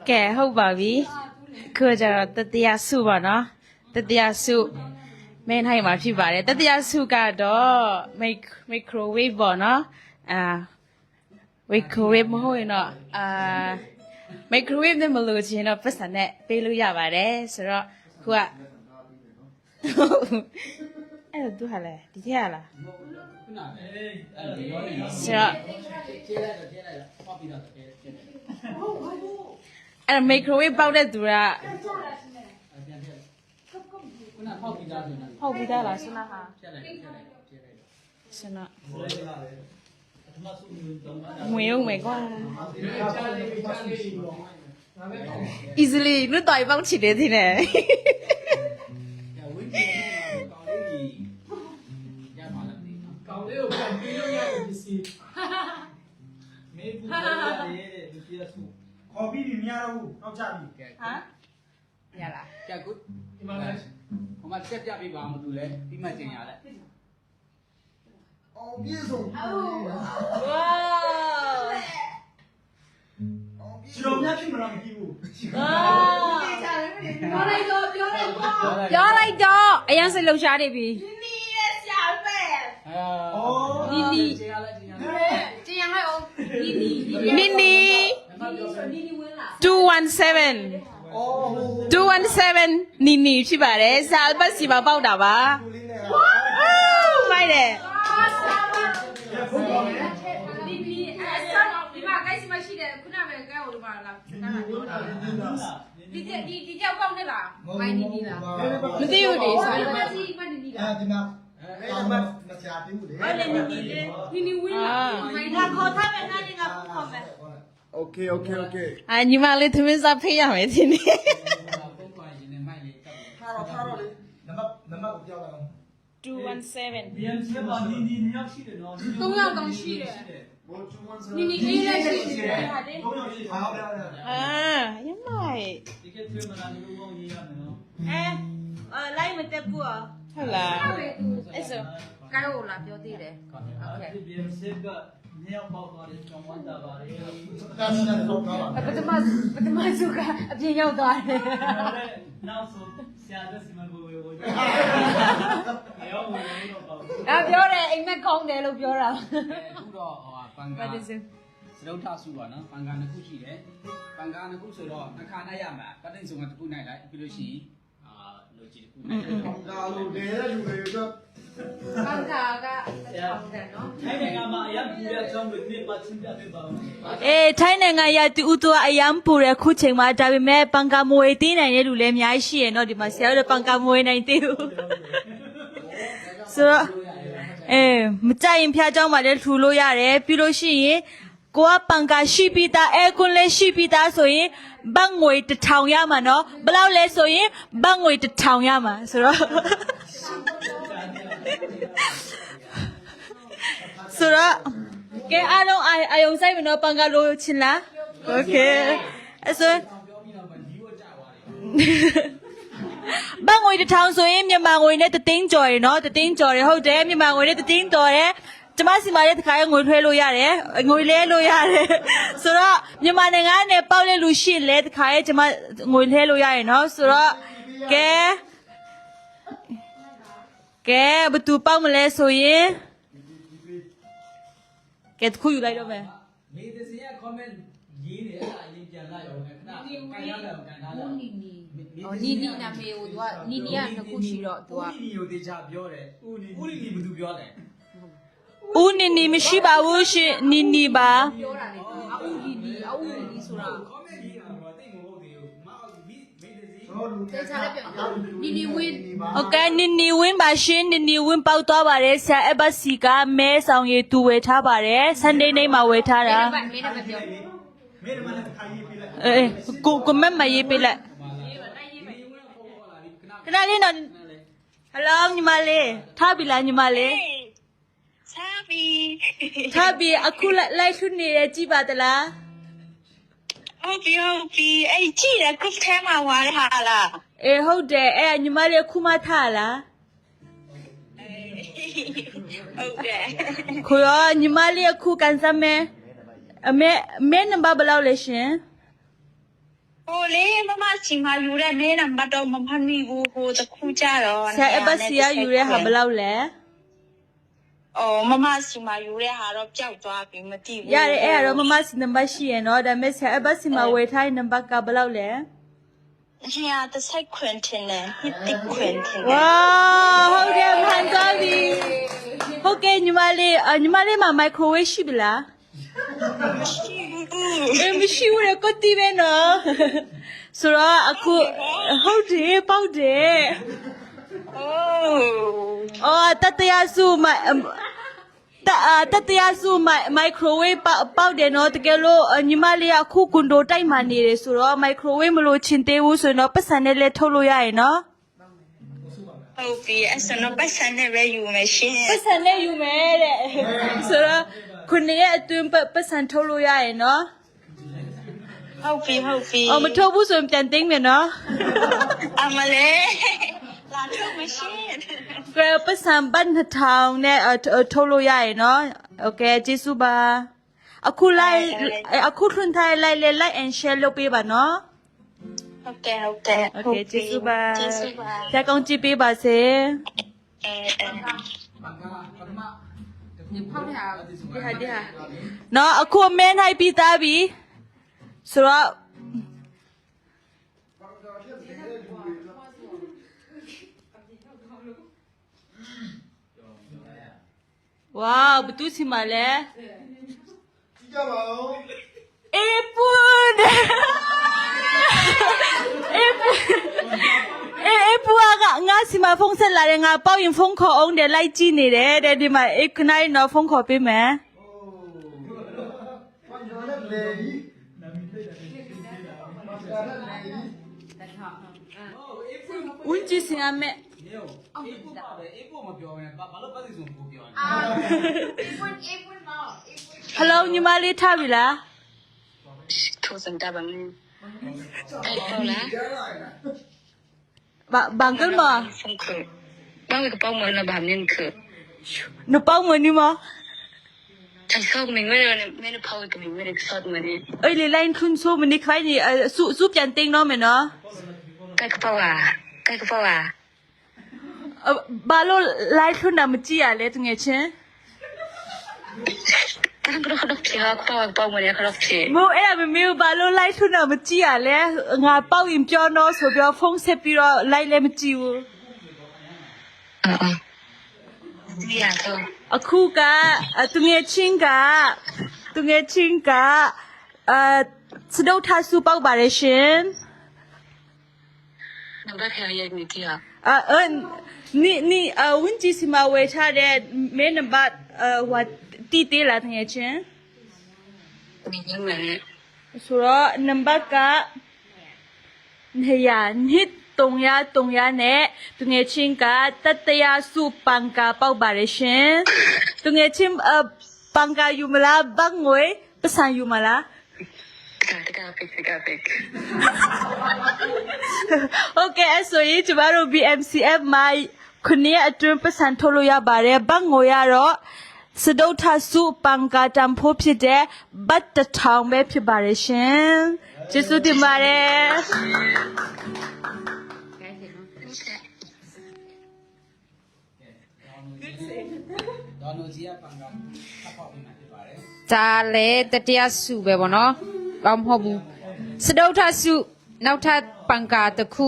ကဲဟုတ်ပါပြီခုကျတော့တတိယစုပါနော်တတိယစုမင်းထိုင်မှာဖြစ်ပါတယ်တတိယစုကတော့ microwave ပေါ့နော်microwave မဟုတ်ရင်တော့microwave နဲ့မလို့ချင်းတော့ပတ်စံနဲ့ပေးလို့ရပါတယ်ဆိုတော့ခုကအဲ့တော့သူဟာလေဒီထက်လားဆိုတော့အဲ့ microwave ပေါက်တဲ့သူကဖောက်ပြီးသားလားစနာဟာစနာငွေအောင်မယ်ကွာ easily လွတ်တော်ပေါက်ချစ်တယ်ဒီနဲ့ ကောင်းလေးကိုပြန်ပြီးလို့ရတယ်ပစ္စည်းမေးဘူးရတယ်တဲ့ဒီပြစုခေါ်ပြီးပြီမရတော့ဘူးနောက်ကြပြီ ဟမ် ရလား ကဲကုဒီမှာဟိုမှာတက်ပြပေးပါမလို့လဲပြီးမှကျင်ရလဲ အောင်ပြေဆုံး ဝါ ကျွန်တော်များဖြစ်မလားမကြည့်ဘူး ပြောလိုက်တော့အရင်စိတ်လှုပ်ရှားနေပြီ နီနီကျင်ရလဲကျင်ရလဲ ကျင်ရဟဲ့အောင်နီနီ နီနီ နီနီဝင်လာ 217နီနီဖြစ်ပါတယ်စာအပတ်စီမှာပေါက်တာပါမိုက်တယ် နီနီအဲ့ဆောင်းဒီမှာကိုက်စီမရှိတယ်ခုနကပဲကဲဟိုဒီမှာလာနားလာပြောတာဒီကြောက်ကောင်းနေလားမိုင်းနီနီလားမသိဘူးလေဆိုတော့မသိမနီနီလား ဒီမှာအဲ့ဒါမှမချာသေးဘူးလေ နီနီဝင်လာမိုင်းလာခေါ်ထားမယ်နားနေကဖုန်းခေါ်မယ် โอเคโอเคโอเค ညီမလေးသမင်းစားဖေးရမယ်ဒီနေ့ ပုံကွာရင်နဲ့မိုက်လေးတောက် ထားတော့လေနံပါတ်ကိုပြောလိုက်အောင် 217 BMC ပါနီနီညောက်ရှိတယ်နော် 3ယောက်တောင်ရှိတယ် ဘောချူဝန်စ နီနီအေးလည်းရှိတယ်ဟာတဲ့ 3ယောက်ရှိတယ်ဟုတ်တယ် ရမိုက် ဒီကထွေးမလာလို့ဘောရေးရမယ်နော် လိုက်မတက်ဘူးဟုတ်လားအဲ့ဆို ကိုက်ဟိုလာပြောသေးတယ်โอเค ဒီ BMC ကမြောက်ပေါက်သွားတဲ့ကျောင်းဝမ်းတာပါလေ ပထမစုကအပြင်ရောက်သွားတယ် နောက်ဆိုဆရာတို့စီမံဘဝဝေရောဝင်တော့ပေါ့ ပြောတယ်အိမ်မက်ကောင်းတယ်လို့ပြောတာ အခုတော့ဟိုပန်ကာ ဘာတည်းစ စရုပ်ထစုပါနော်ပန်ကာနှစ်ခုရှိတယ်ပန်ကာနှစ်ခုဆိုတော့တစ်ခါနိုင်ရမှာပတ်တိတ်စုံကတစ်ခုနိုင်လိုက်ပြီးလို့ရှိရင်လိုချီတစ်ခုနိုင်တယ် ဒါလိုနေတဲ့လူတွေတော့ ဘန်ကာကထောင်တယ်နော် ထိုင်းနိုင်ငံမှာအရင်ပူရကျောင်းတွေနေပါချင်းပြပေးပါဦး အေးထိုင်းနိုင်ငံရတူတူအယံပူတဲ့ခုချိန်မှာဒါပေမဲ့ပန်ကာမွေတင်းနိုင်တဲ့လူလည်းအများကြီးရှိရနော်ဒီမှာဆရာတို့ပန်ကာမွေနိုင်သေးဘူးဆိုတော့မကြိုက်ရင်ဖျားเจ้าမှာလည်းထူလို့ရတယ်ပြီးလို့ရှိရင်ကိုကပန်ကာရှိပြီးသားအဲကွန်းလည်းရှိပြီးသားဆိုရင်ဘတ်ငွေ1000ရမှာနော်ဘယ်လောက်လဲဆိုရင်ဘတ်ငွေ1000ရမှာဆိုတော့ဆိုတော့ကဲအားလုံးအာယုံဆိုင်မနော်ပန်ကာလိုချင်လားโอเคအဲ့ဆိုဘတ်ငွေ1000ဆိုရင်မြန်မာငွေနဲ့3သိန်းကျော်ရယ်နော်3သိန်းကျော်ရယ်ဟုတ်တယ်မြန်မာငွေနဲ့3သိန်းကျော်ရယ်ကျမစီမာရဲ့တခါငွေထွဲလို့ရတယ်ငွေလဲလို့ရတယ်ဆိုတော့မြန်မာနိုင်ငံနဲ့ပေါက်လဲလူရှိလဲတခါရဲ့ကျမငွေလဲလို့ရတယ်နော်ဆိုတော့ကဲဘသူပေါက်မလဲဆိုရင်ကဲတခုယူလိုက်တော့မယ် မေတ္စီရဲ့ comment ရေးနေအဲ့ဒါအရင်ပြန်လာရောခဏကန်ရတယ်ကန်ထားတာ နီနာမေကိုသူကနီနီကနှစ်ခုရှိတော့သူက ဦးနီကိုတေချာပြောတယ်ဦးနီဘယ်သူပြောလဲ ဦးနီနီမရှိပါဘူးရှင်နီနီပါ ပြောတာလေသူအူနီဆိုတာ comment ရေးတာတော့တိတ်မဟုတ်သေးဘူးမဟုတ်မေတ္စီ တေချာလည်းပြောနီနီဝင်း โอเคနီနီဝင်းပါရှင်နီနီဝင်းပေါက်သွားပါတယ်ဆရာအဘတ်စီကမဲဆောင်ရည်သူဝယ်ထားပါတယ် Sunday နေ့မှာဝယ်ထားတာ မင်းနဲ့မပြော မင်းမလည်းခိုင်းရေးပေးလိုက် ကိုမက်မရေးပေးလိုက်ခဏလေးတော့ဟယ်လိုညီမလေးထားပြီလားညီမလေး စားပြီ ထားပြီအခုလိုက်ထွနေရကြည့်ပါတလား ဟုတ်ပြီအဲ့ကြည့်တယ် group ထဲမှာဝါရဟာလား အေးဟုတ်တယ်အဲ့ညီမလေးခုမှထားလား ဟုတ်တယ် ခွေရောညီမလေးအခုကန်စမဲမဲနံပါတ်ဘယ်လောက်လဲရှင် ဟိုလေမမစီမယူတဲ့နေနံပါတ်တော့မဖတ်မိဘူးဟိုတခုကြတော့ ဆရာအဘတ်စီကယူတဲ့ဟာဘယ်လောက်လဲ အော်မမစီမယူတဲ့ဟာတော့ပျောက်သွားပြီမသိဘူး ရတယ်အဲ့ဒါတော့မမစီနံပါတ်ရှိရနော်ဒါပေမဲ့ဆရာအဘတ်စီမှာဝယ်ထားတဲ့နံပါတ်ကဘယ်လောက်လဲ ဟိုတစိုက်ခွင်တင်တယ်ဟစ်တိခွင်တင် ဝါဟုတ်တယ်မှန်သွားပြီဟုတ်ကဲ့ညီမလေးမှာ microwave ရှိပြီလား ရှိဘူး မရှိဘူးလေကိုတီးပဲနော်ဆိုတော့အခုဟုတ်တယ်ပေါက်တယ် အော်တတရာစုမိုက်ခရိုဝေးပေါက်တယ်နော်တကယ်လို့ညီမလေးကအခုကွန်ဒိုတိုက်မှနေတယ်ဆိုတော့မိုက်ခရိုဝေးမလို့ချင်သေးဘူးဆိုတော့ပတ်စံနဲ့လည်းထုတ်လို့ရရင်နော် ဟုတ်ပြီအဲ့ဆိုတော့ပတ်စံနဲ့ပဲယူမယ်ရှင် ပတ်စံနဲ့ယူမယ်တဲ့ဆိုတော့ခုနှစ်ရက်အတွင်းပတ်စံထုတ်လို့ရရင်နော် ဟုတ်ပြီ အော်မထုတ်ဘူးဆိုရင်ပြန်သိမ်းမယ်နော် အမလေးလာထုတ်မရှင် ကဲပတ်စံဘတ်2000နဲ့ထုတ်လို့ရရင်နော်โอเคကျေးဇူးပါအခုထွန်းထိုင်လိုက် and share လုပ်ပေးပါနော် ဟုတ်တယ် โอเคကျေးဇူးပါဆရာကောင်းကြည့်ပေးပါစေ 你泡的啊？ဒီဟာနော်အခုအမဲနိုင်ပြီးသားပြီဆိုတော့ဝါးဘသူစီမလဲ ကြည့်ကြပါဦး အေးပူဒအေးပူကငါစီမဖုန်းဆက်လာတယ်ငါပေါ့ရင်ဖုန်းခေါ်အောင်တယ်လိုက်ကြည့်နေတယ်တဲ့ဒီမှာအေးခဏလေးတော့ဖုန်းခေါ်ပေးမယ် ဘာကြောင့်လဲလေဒီ ဦးကြည့်စင်အမေ အေးပို့ပါပဲအေးပို့မပြောရင်ဘာလို့ပတ်စီစုံကိုပြောနေ ဟယ်လိုညီမလေးထားပြီလား ထိုးစံတာဘာမင်းအဲ့ဟုတ်လား ဘန်ကလ်မ ဖုန်းခေါ်ဘာကပေါ့မလားဘာမင်းခေါ် နပေါင်းမနီမ ฉันชอบมันไม่ได้พอกับมันไม่ได้ชอบมันนี่ เอ้ยเลยไล่คุณสู้มันนี่ใครนี่สู้ပြန်တင်တော့မယ်နော် ใกล้กระเป๋าอ่ะใกล้กระเป๋าอ่ะ ဘာလို့လိုက်ထွန်းတာမကြည့်ရလဲတငယ်ချင်း ตั้งกระเป๋าเพียกระเป๋ามันเนี่ยกระเป๋าเพีย မို့အဲ့ဒါမမေဘာလို့လိုက်ထွန်းတာမကြည့်ရလဲငါပေါက်ရင်ပြောတော့ဆိုပြောဖုန်းဆက်ပြီးတော့လိုက်လည်းမကြည့်ဘူး นี่อ่ะเธอ အခုကတငယ်ချင်းကစဒုတ်ထဆူပေါက်ပါရဲ့ရှင် น้ำตาเพียยังมีที่อ่ะ นี่ဝင်းကြီးစီမဝေထားတဲ့မဲနံပါတ်ဟိုတီးသေးလားတငယ်ချင်း มียังไงเนี่ย ဆိုတော့နံပါတ်က200နဲ့တငယ်ချင်းကတတရာစုပန်ကာပေါက်ပါရဲ့ရှင်တငယ်ချင်းပန်ကာယူမလားဘတ်ငွေပတ်စံယူမလား ตะกาเป็ก โอเคဆိုရင်ကျမတို့ BMCF မှာခုနှစ်အတွင်းပတ်စံထုတ်လို့ရပါတယ်ဘတ်ငွေရတော့စဒုတ်ထစုပန်ကာတန်ဖို့ဖြစ်တဲ့ဘတ်1000ပဲဖြစ်ပါတယ်ရှင်ကျေးဇူးတင်ပါတယ် ဒေါ်နိုကြီးကပန်ကထပ်ပေါက်ပြီးမှဖြစ်ပါတယ် ဒါလည်းတတရားစုပဲပေါ့နော်ဘာမဟုတ်ဘူးစဒုထစုနောက်ထပ်ပံကာတစ်ခု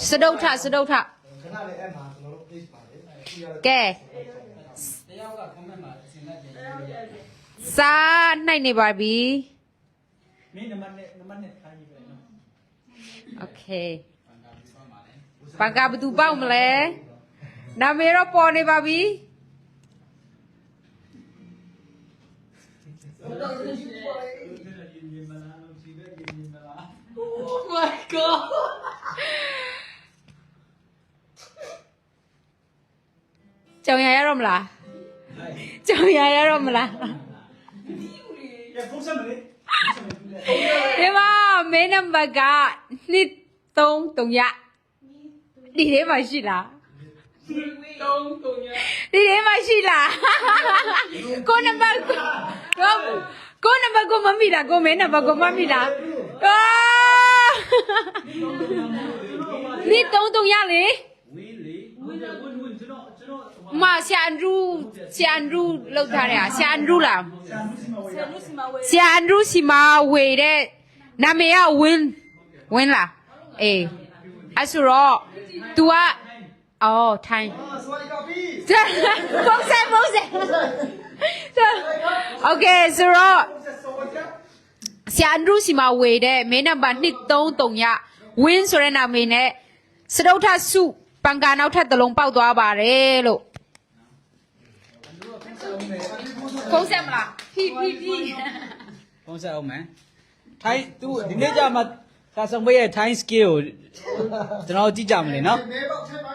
စဒုထ ခဏလေးအဲ့မှာကျွန်တော်တို့ page ပါတယ် ကဲ တယောက်က comment မှာအစင်လိုက်ပြန်ရေးလို့ရတယ် စားနိုင်နေပါပြီ မင်းနံပါတ်နဲ့ခိုင်းပြီပဲနော် โอเคပံကာဘယ်သူပေါက်မလဲနာမည်တော့ပေါ်နေပါပြီ my god ကြောင်ရရတော့မလားကြောင်ရရတော့မလား ရဖုန်းဆက်မလေး ဒီမှာမင်းနံပါတ်က233ရဒီထဲမှာရှိလားဒီထဲမှာရှိလားကိုနံပါတ်ကိုမမိတာကိုမင်းနံပါတ်ကိုမမိတာ233ရလေ ဝင်းကျွန်တော် မဆရာအန်ဒရူလောက်ထားတယ်ဆရာအန်ဒရူလားဆရာအန်ဒရူစီမဝေတဲ့နာမည်ကဝင်းလားအေးအဲ့ဆိုတော့ तू ကအော်ထိုင်းဖုန်းဆက်โอเคဆိုတော့ဆရာအန်ဒရူစီမဝေတဲ့မင်းနံပါတ်233ရဝင်းဆိုတဲ့နာမည်နဲ့စဒုထစုပန်ကာနောက်ထပ်တစ်လုံးပေါက်သွားပါတယ်လို့ဖုန်းဆက်မလားဖြီး ဖုန်းဆက်အောင်မယ်ထိုင်းသူဒီနေ့ကျမှစာဆောင်ပေးရဲ့ Thai skill ကိုကျွန်တော်ကြည့်ကြမလဲနော် မဲပေါက်ထဲမှာ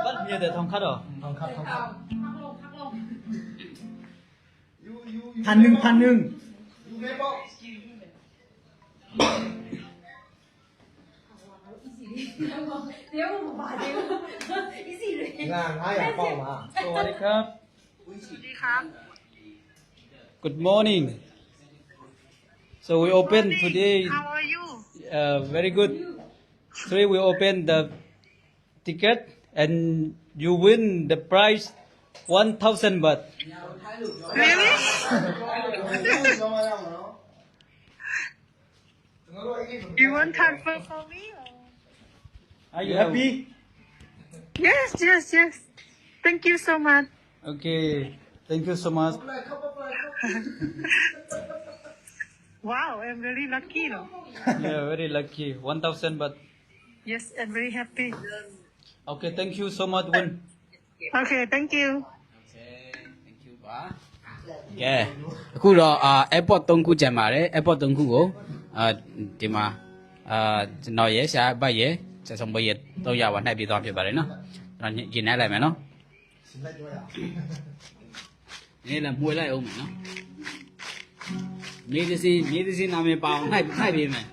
บัดเมียแต่ทองคัดเหรอ พันหนึ่ง ယူမဲပေါက် ငါ900ပေါက်ပါ สวัสดีครับ Good morning so we open today How are you very good today we open the ticket and you win the prize 1,000 baht really ကျွန်တော်ရမှာနော်ကျွန်တော်တို့အဲ့ဒီ you want transfer for me are you happy yes thank you so much okay thank you so much wow I'm very lucky no yeah very lucky 1,000 baht yes I'm very happy okay thank you so much win okay thank you thank you ပါကဲအခုတော့ airport 3ခုကျန်ပါတယ် airport 3ခုကိုဒီမှာကျွန်တော်ရဲ့ဆရာဘတ်ရဲ့စာဆောင်ပေးရဲ့300ပါနှိုက်ပြီးသွားဖြစ်ပါတယ်နော်ကျွန်တော်ရင်နှိုက်လိုက်မယ်နော် လိုက်တော့ရအောင် နေလည်းမွေလိုက်အောင်မယ်နော်မြေတစင်းနာမည်ပါအောင်နှိုက်ပြီးမယ်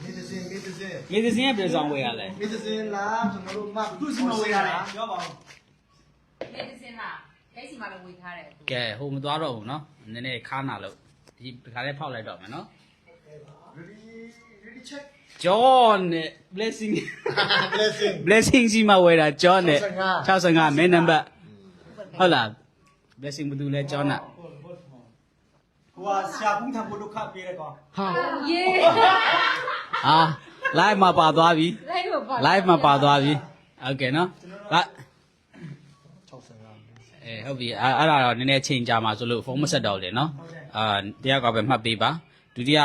မင်းတစ်စင်း မေဒီစင်းရဲ့ပြေဆောင်ဝယ်ရလဲ မစ်စင်လားကျွန်တော်တို့မှ သူ့စီမဝေးရတယ်ပြောပါဦး မေဒီစင်လားအဲ့စီမှာလည်းဝေထားတယ် ကဲဟိုမသွားတော့ဘူးနော်နည်းနည်းခါနာလို့ဒီခါလေးဖောက်လိုက်တော့မယ်နော် ready check John နဲ့ blessing blessing blessing စီမှာဝယ်တာ John နဲ့65 main number ဟုတ်လား blessing ဘာတူလဲ John อ่ะ ဟိုကဆရာဘူးထံဖို့ဒုက္ခပေးတဲ့ကောင် ဟာ ယေ အာ live မှာပါသွားပြီ လိုက်တော့ပါ live မှာပါသွားပြီโอเคနော်လာဟုတ်ပြီအဲ့ဒါတော့နည်းနည်းချိန်ကြာမှာဆိုလို့ဖုန်းမဆက်တော့လေနော်တရားကပဲမှတ်ပေးပါဒုတိယ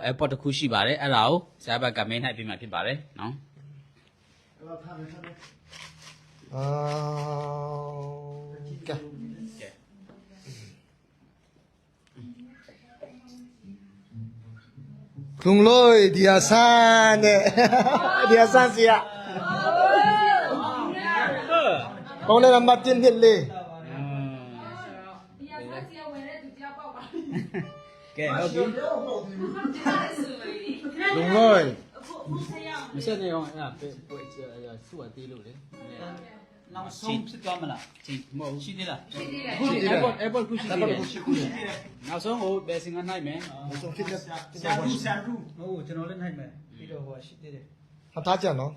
airport တစ်ခုရှိပါတယ်အဲ့ဒါကိုဆရာဘက်ကမင်းနှိုက်ပေးမှဖြစ်ပါတယ်နော် ကဲခုံလို့ဒီအဆန်းနဲ့ဒီအဆန်းစီရကောင်းလည်းမတင်ဖြစ်လေ ဒီအဆက်စီဝယ်တဲ့သူကြောက်ပေါက်ပါ ကဲဟုတ်ပြီ လုံလို့ မဆက်နေအောင်အဲ့ဒါပွဲစုအသေးလို့လေ နောက်ဆုံးဖြစ်သွားမလား ကြည့်မဟုတ် ရှိသေးလား ရှိသေးတယ် ဘူး airport ခုရှိသေးတယ်နောက်ဆုံးဟိုဘယ်စင်ကနိုင်မယ် ဆုံးဖြစ်တဲ့ ဆရာဘူးမဟုတ်ကျွန်တော်လည်းနိုင်မယ်ပြီးတော့ဟိုရှိသေးတယ် ဟာသားကြနော်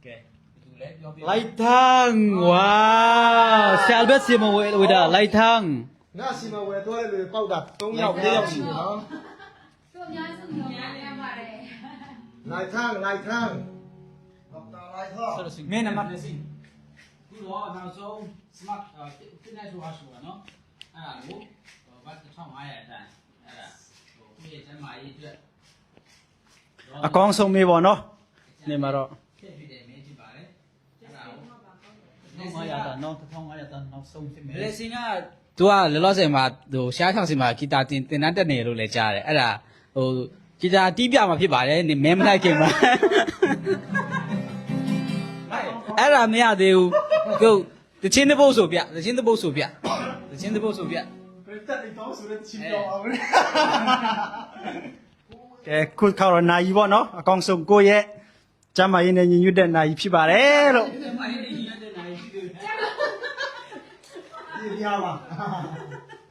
ကဲသူလည်းပြောပြ လိုက်ထန်းဝါဆယ်ဘက်စီမဝေးတာလိုက်ထန်း ငါစီမဝယ်သွားတယ်လို့ပေါက်တာ3ယောက်4ယောက်ရှိတယ်နော် သူအများစုများများပါတယ် လိုက်ထန်းလိုက်ထန်းဒေါက်တာလိုက်ထန်း ဆိုတော့မင်းနံပါတ်နဲ့စီခုတော့နောက်ဆုံး smart fitness ဟောရှိပါနော်အဲ့ဒါကိုဘတ်1500အတိုင်းအဲ့ဒါဟိုပြည်ကျမ်းမာရေးအတွက် အကောင်းဆုံးမေးပါနော်နေမှာတော့ ဖြစ်ဖြစ်တယ်မင်းဖြစ်ပါတယ်အဲ့ဒါကို 1500တာနောက်1500တာနောက်ဆုံးဖြစ်မယ် blessing ကသူကလောလောဆယ်မှာဟိုရှားချောင်းစီမှာဂီတာတင်တန်းတက်နေလို့လည်းကြားတယ်အဲ့ဒါဟိုဂီတာတီးပြမှာဖြစ်ပါတယ်မင်းမလိုက်ခင်မှာအဲ့ဒါမရသေးဘူးကိုတချင်းတစ်ပုတ်ဆိုပြတချင်းတစ်ပုတ်ဆိုပြတချင်းတစ်ပုတ်ဆိုပြ တက်နေတော့ဆိုတဲ့ချင်းပြောအောင်ကဲခုခေါ်နိုင်ပေါ့နော်အကောင်းဆုံးကိုရဲ့ကျမ်းမာရေးနဲ့ညီညွတ်တဲ့နိုင်ဖြစ်ပါတယ်လို့ဒီရပါ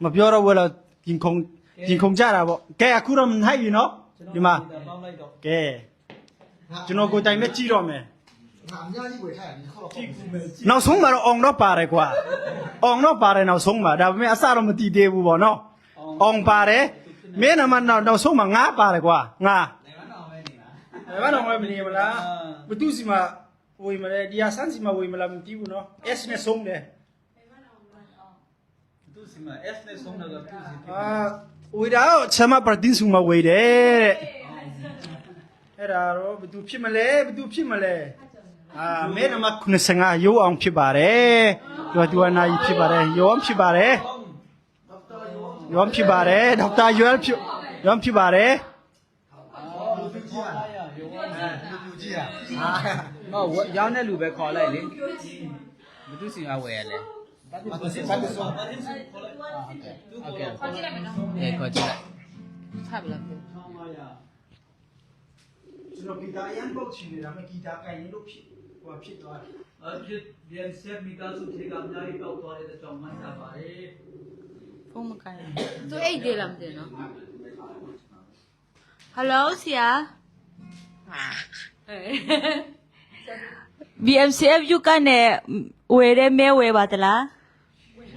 မပြောတော့ဘူးလားရင်ခုန်ကြတာပေါ့ကဲအခုတော့မနိုင်ပြီနော်ဒီမှာ ပေါင်းလိုက်တော့ ကဲကျွန်တော်ကိုတိုင်မဲ့ကြည့်တော့မယ် ငါအများကြီးဝယ်ထားတယ်ဒီခေါက်တော့ပေါက်မယ် နောက်ဆုံးမှာတော့အောင်တော့ပါတယ်ကွာအောင်တော့ပါတယ်နောက်ဆုံးမှာဒါပေမဲ့အစတော့မတည်သေးဘူးပေါ့နော်အောင်ပါတယ်မင်းနမနောက်ဆုံးမှာငါပါတယ်ကွာငါဘာတော့မနေမလားဘသူစီမှာဝေမလဲဒီအဆန်းစီမှာဝေမလားမသိဘူးနော် S နဲ့ဆုံးတယ် သူစီမ S နဲ့ဆုံးတော့သူစီ ဝေတော့ချမပတင်စုမှာဝေတယ်တဲ့အဲ့ဒါတော့ဘသူဖြစ်မလဲဘသူဖြစ်မလဲမဲနမ95ရိုးအောင်ဖြစ်ပါတယ်သူကနိုင်ဖြစ်ပါတယ်ရိုးအောင်ဖြစ်ပါတယ်ရိုးအောင်ဖြစ်ပါတယ်ဒေါက်တာရွယ်ဖြစ်ရိုးအောင်ဖြစ်ပါတယ် တော့ရောင်းတဲ့လူပဲခေါ်လိုက်လေဘသူစီကဝယ်ရလဲ ပတ်စပတ်စုံ โอเค ခေါ်ကြည့်လိုက်မယ်နော် ခေါ်ကြည့်လိုက် ဖတ်လာပြီ ကျွန်တော်ဂီတာရန်ပုတ်ချင်နေတာမဂီတာကင်ရင်လို့ဖြစ်သွားတယ် ဖြစ်ပြန်ဆက်မိသားစုထေကအများကြီးတောက်သွားတဲ့အကြောင်းမှတ်ထားပါတယ် ဖုန်းမကိုင်း သူအိတ်သေးလားမသိနော် ဟယ်လိုဆရာ BMCF ယူကနေဝယ်တဲ့မဲဝယ်ပါတလား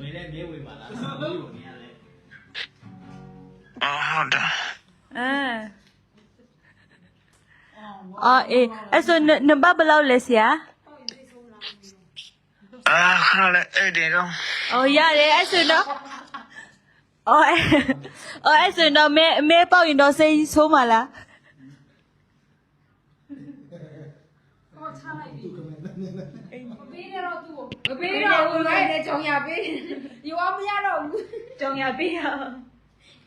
ဝယ်တဲ့မဲဝယ်ပါလားဒီလိုနေရလဲ ဟုတ်တယ် အေးအဲ့ဆိုနံပါတ်ဘယ်လောက်လဲဆရာ ခါလေအဲ့ဒီတော့ အော်ရတယ်အဲ့ဆိုတော့အဲ့ဆိုတော့မဲပေါက်ရင်တော့စိတ်ဆိုးမှာလား ပေးရတော့သူ့ကိုမပေးတော့ဘူးလေတဲ့ကြောင်ရပေးယူအောင်မရတော့ဘူး ကြောင်ရပေးရ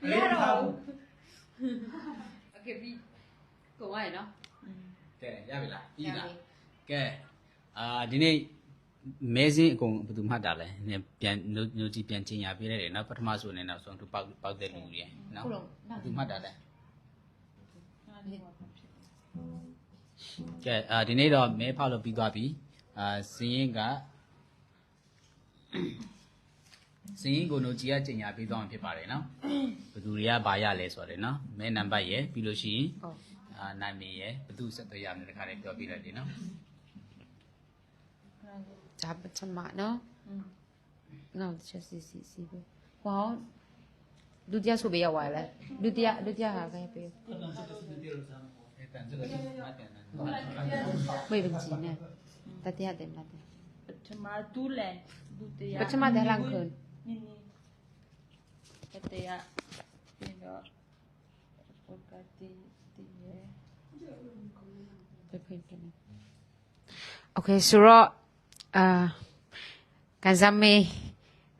မရတော့ဘူးโอเคပြီးကိုဝိုင်းနော် ကဲရပြီလားပြီးလားကဲဒီနေ့မဲစင်းအကုန်ဘယ်သူမှတ်တာလဲပြန်ညိုကြည့်ပြန်ကျင်ညာပေးလိုက်တယ်နော်ပထမဆိုနေနောက်ဆုံးသူပေါက်တဲ့လူတွေနော်ဘယ်သူမှတ်တာလဲ ကဲဒီနေ့တော့မဲဖောက်လို့ပြီးသွားပြီစင်းရင်ကစင်းရင်ကိုနိုကြီးကကျင်ညာပေးသွားမှာဖြစ်ပါတယ်နော်ဘယ်သူတွေကဘာရလဲဆိုတော့နော်မဲနံပါတ်ရယ်ပြီးလို့ရှိရင်နာမည်ရယ်ဘယ်သူဆက်သွယ်ရမလဲတခါလေးပြောပြလိုက်တယ်နော် ဒါပထမနော်နောက်ချက်စီပဲဟောဒုတိယဆိုပေးရပါလဲဒုတိယဟာပဲပေးမေဘင်းကြီးနဲ့တတိယတယ်နာတယ် ပထမဒူလန်ဒုတိယ ပထမတယ်လန်ခွန် နီတတိယပြီးတော့ပုဂတိတီရ โอเคဆိုတော့ကန်ဇမေ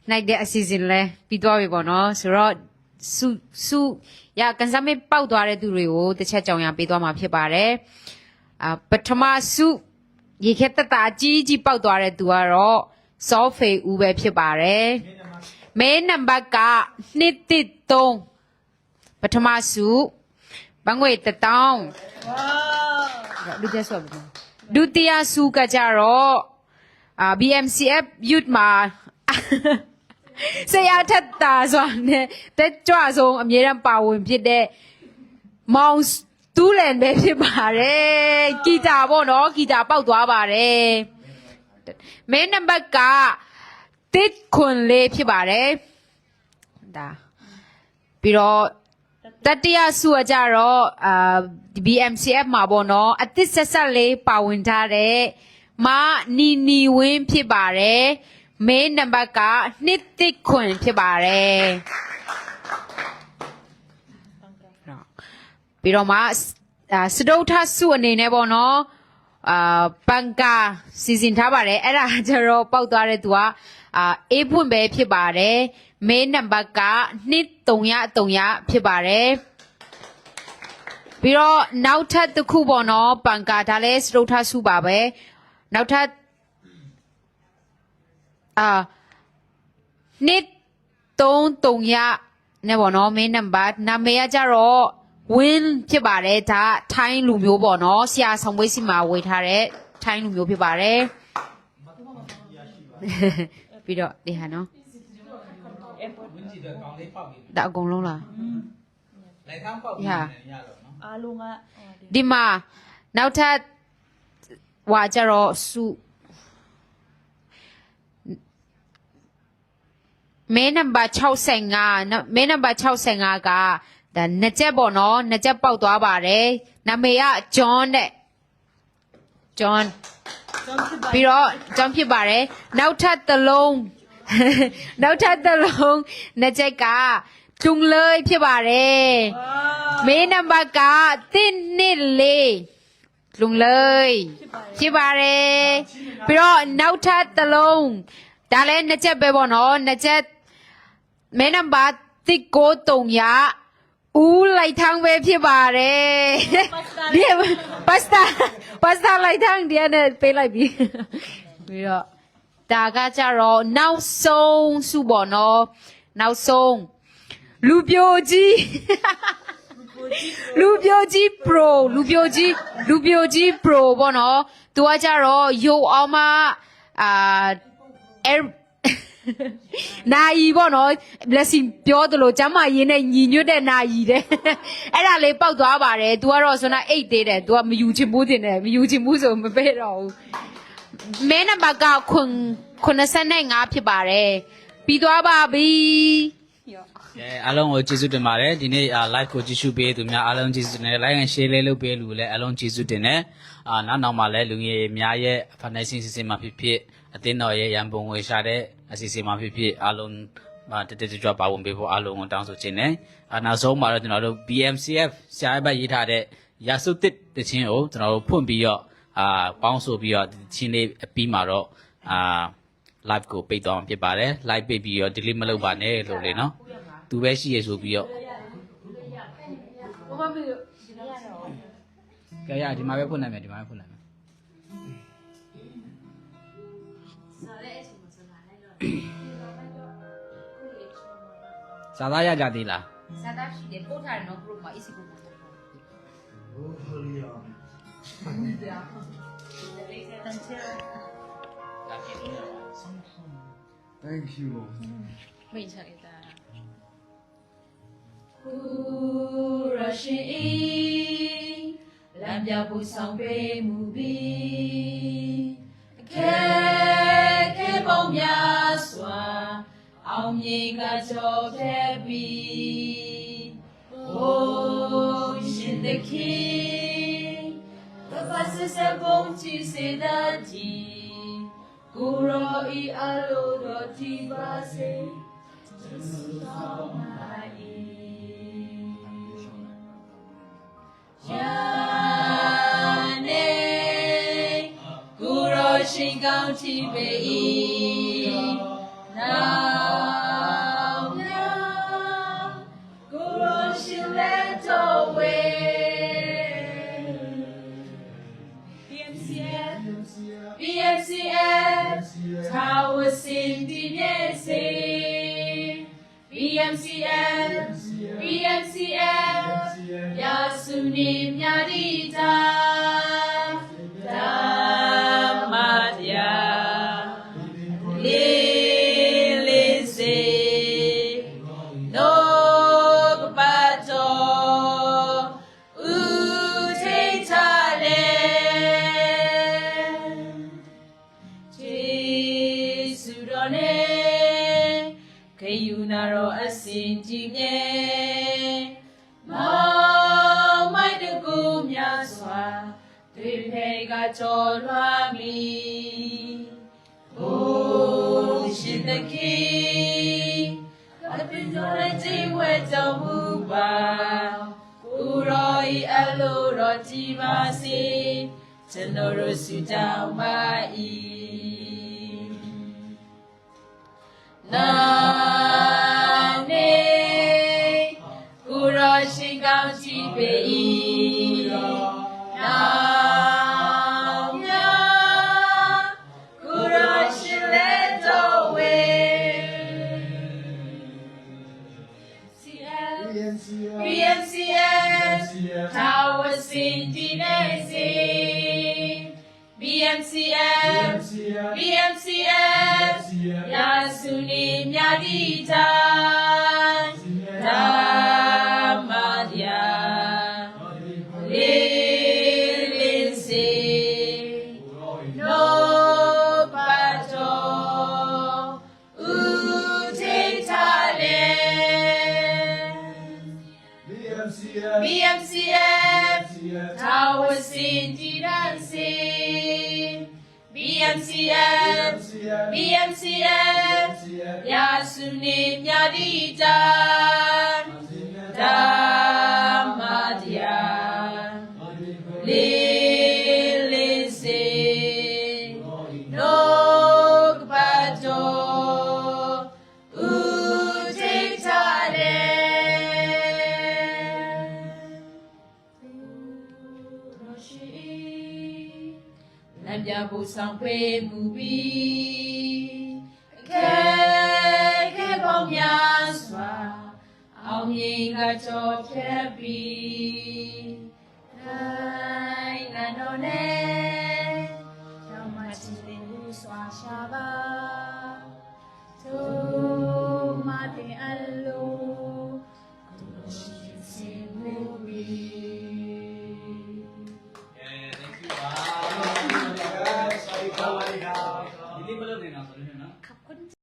နိုင်တဲ့အစီအစဉ်လဲပြီးသွားပြီပေါ့နော်ဆိုတော့စုရကန်ဇမေပောက်သွားတဲ့သူတွေကိုတစ်ချက်ကြောင်ရပေးသွားမှာဖြစ်ပါတယ်ပထမစုရေခက်တတာကြီးပောက်သွားတဲ့သူကတော့စောဖေဦးပဲဖြစ်ပါတယ်မဲနံပါတ်က113ပထမစုဘငွေ1000ဒုတိယစုဒုတိယစုကကြတော့BMCF youth မှာဆရာထက်တာဆိုတဲ့တက်ကြွဆုံးအမြဲတမ်းပါဝင်ဖြစ်တဲ့မောင်တူးလန်ပဲဖြစ်ပါတယ်ဂီတာပေါ့နော်ဂီတာပေါက်သွားပါတယ်မဲနံပါတ်ကတစ်ခွန်လေးဖြစ်ပါတယ်ဒါပြီးတော့တတိယစုကကြတော့BMCF မှာပေါ့နော်အသစ်ဆက်လေးပါဝင်ထားတဲ့မနီဝင်းဖြစ်ပါတယ်မဲနံပါတ်က2တစ်ခွန်ဖြစ်ပါတယ်ပြီးတော့မှစတုထစုအနေနဲ့ပေါ့နော်ပန်ကာစီစဉ်ထားပါတယ်အဲ့ဒါကျတော့ပောက်သွားတဲ့သူကအေးဖွင့်ပဲဖြစ်ပါတယ်မဲနံပါတ်က2333ဖြစ်ပါတယ်ပြီးတော့နောက်ထပ်တစ်ခုပေါ့နော်ပန်ကာဒါလည်းစတုထစုပါပဲနောက်ထပ်233နဲ့ပေါ့နော်မဲနံပါတ်နာမည်ကကြတော့ win ဖြစ်ပါတယ်ဒါထိုင်းလူမျိုးပေါ့နော်ဆရာဆောင်ပွဲစီမှာဝေထားတဲ့ထိုင်းလူမျိုးဖြစ်ပါတယ်ပြီးတော့ဒီဟာနော်ဒါအကုန်လုံးလားလိုက်ထမ်းပေါက်ပြီးရတော့နော်အားလုံးက ဒီမှာနောက်ထပ်ဟွာကြတော့စုမဲနံပါတ်65မဲနံပါတ်65ကဒါနှစ်ချက်ပေါ့နော်နှစ်ချက်ပေါက်သွားပါတယ်နာမည်ကဂျွန်တဲ့ဂျွန်ပြီးတော့ဂျွန်ဖြစ်ပါတယ်နောက်ထပ်တစ်လုံးနောက်ထပ်တစ်လုံးနှစ်ချက်ကတုံလေးဖြစ်ပါတယ်မဲနံပါတ်က124လုံလေးဖြစ်ပါတယ်ပြီးတော့နောက်ထပ်တစ်လုံးဒါလည်းနှစ်ချက်ပဲပေါ့နော်နှစ်ချက်မဲနံပါတ်193ရဦးလိုက်ထန်းပဲဖြစ်ပါတယ်ဒီပါစတာလိုက်ထန်းဒီနဲ့ပေးလိုက်ပြီပြီးတော့ဒါကကြတော့နောက်ဆုံးစုပေါ့နော်နောက်ဆုံးလူပြိုကြီး pro လူပြိုကြီး pro ပေါ့နော်သူကကြတော့ရုပ်အောင်မနာယီပေါ့နော် blessing ပြောသလိုကျမရင်းနဲ့ညီညွတ်တဲ့နာယီတဲ့အဲ့ဒါလေးပောက်သွားပါတယ် तू ကတော့ဆိုတော့8သေးတယ် तू ကမယူချင်ဘူးတင်တယ်မယူချင်ဘူးဆိုမပေးတော့ဘူးမဲနံပါတ်က95ဖြစ်ပါတယ်ပြီးသွားပါပြီအားလုံးကိုကျေးဇူးတင်ပါတယ်ဒီနေ့ live ကိုကြည့်ရှုပေးသူများအားလုံးကျေးဇူးတင်တယ် like and share လေးလုပ်ပေးလူလည်းအားလုံးကျေးဇူးတင်တယ်နောက်မှလည်းလူငယ်များရဲ့ financing စီစဉ်မှာဖြစ်အသင်းတော်ရဲ့ရန်ပုံငွေရှာတဲ့အစီအစဉ်မှာဖြစ်အားလုံးတက်ကြွပါဝင်ပေးဖို့အားလုံးကိုတောင်းဆိုချင်တယ်နောက်ဆုံးမှာတော့ကျွန်တော်တို့ BMCF ဆရာဘက်ရေးထားတဲ့ရာစုတစ်တခြင်းကိုကျွန်တော်တို့ဖွင့်ပြီးတော့ပေါင်းဆိုပြီးတော့ဒီချင်းလေးအပြီးမှာတော့live ကိုပိတ်သွားမှာဖြစ်ပါတယ် live ပိတ်ပြီးတော့ delete မလုပ်ပါနဲ့လို့လေနော်သူပဲရှိရဆိုပြီးတော့ကဲရဒီမှာပဲဖွင့်နိုင်မယ်ဒီမှာပဲဖွင့်နိုင်မယ်စာသားရကြသေးလားစာသားရှိတယ်ပို့ထားတယ်နော် group မှာ easy group မှာ Thank you Lord မိတ်ချက်တာကိုရရှိလမ်းပြဖို့ဆောင်ပေးမှုပြီးခဲပေါင်းများစွာအောင်မြင်ကကြော်ဖြဲပြီးဟိုးရှင်သခင်ဘာသာစဘုံချီစေတတ်ကြီးကိုရောဤအလိုတော်ကြည်ပါစေရှင်ကောင်းချီပေ၏နောက်မြောက်ကိုရောရှင်လက်တော်ဝေ BMCF ထာဝစင်တည်မြဲစေ BMCF ယာစုနေမြတ်တိတာကျော်လွှားမည်။အိုးရှင်သခင်အပင်တော်ရဲ့ကြည်ဝဲတော်မူပါ။ကိုရောဤအလိုတော်ကြည်ပါစေ။ကျွန်တော်တို့ဆုတောင်းပါ၏။နာနေကိုရောရှင်ကောင်းချီးပေ၏။နာBMCF ထာဝစင်တည်မြဲစေ BMCF ယာစုနေမြတ်တိတာဓမ္မတရားလေးလေးစေနောပတ်တော်ဦးထိတ်ထားလေ BMCF ထာဝစင်တည်ရစေ BMCF ယာစုနေမြတ်တိတာဓမ္မတရားလေးလေးစေနောကပတ်တော်ဦးထိတ်ထားလေ လမ်းပြဖို့ဆောင်ခွေမှုပြီးခဲပေါင်းများစွာအောင်မြင်ကကြော်ဖြဲပြီးနိုင်တော်နဲ့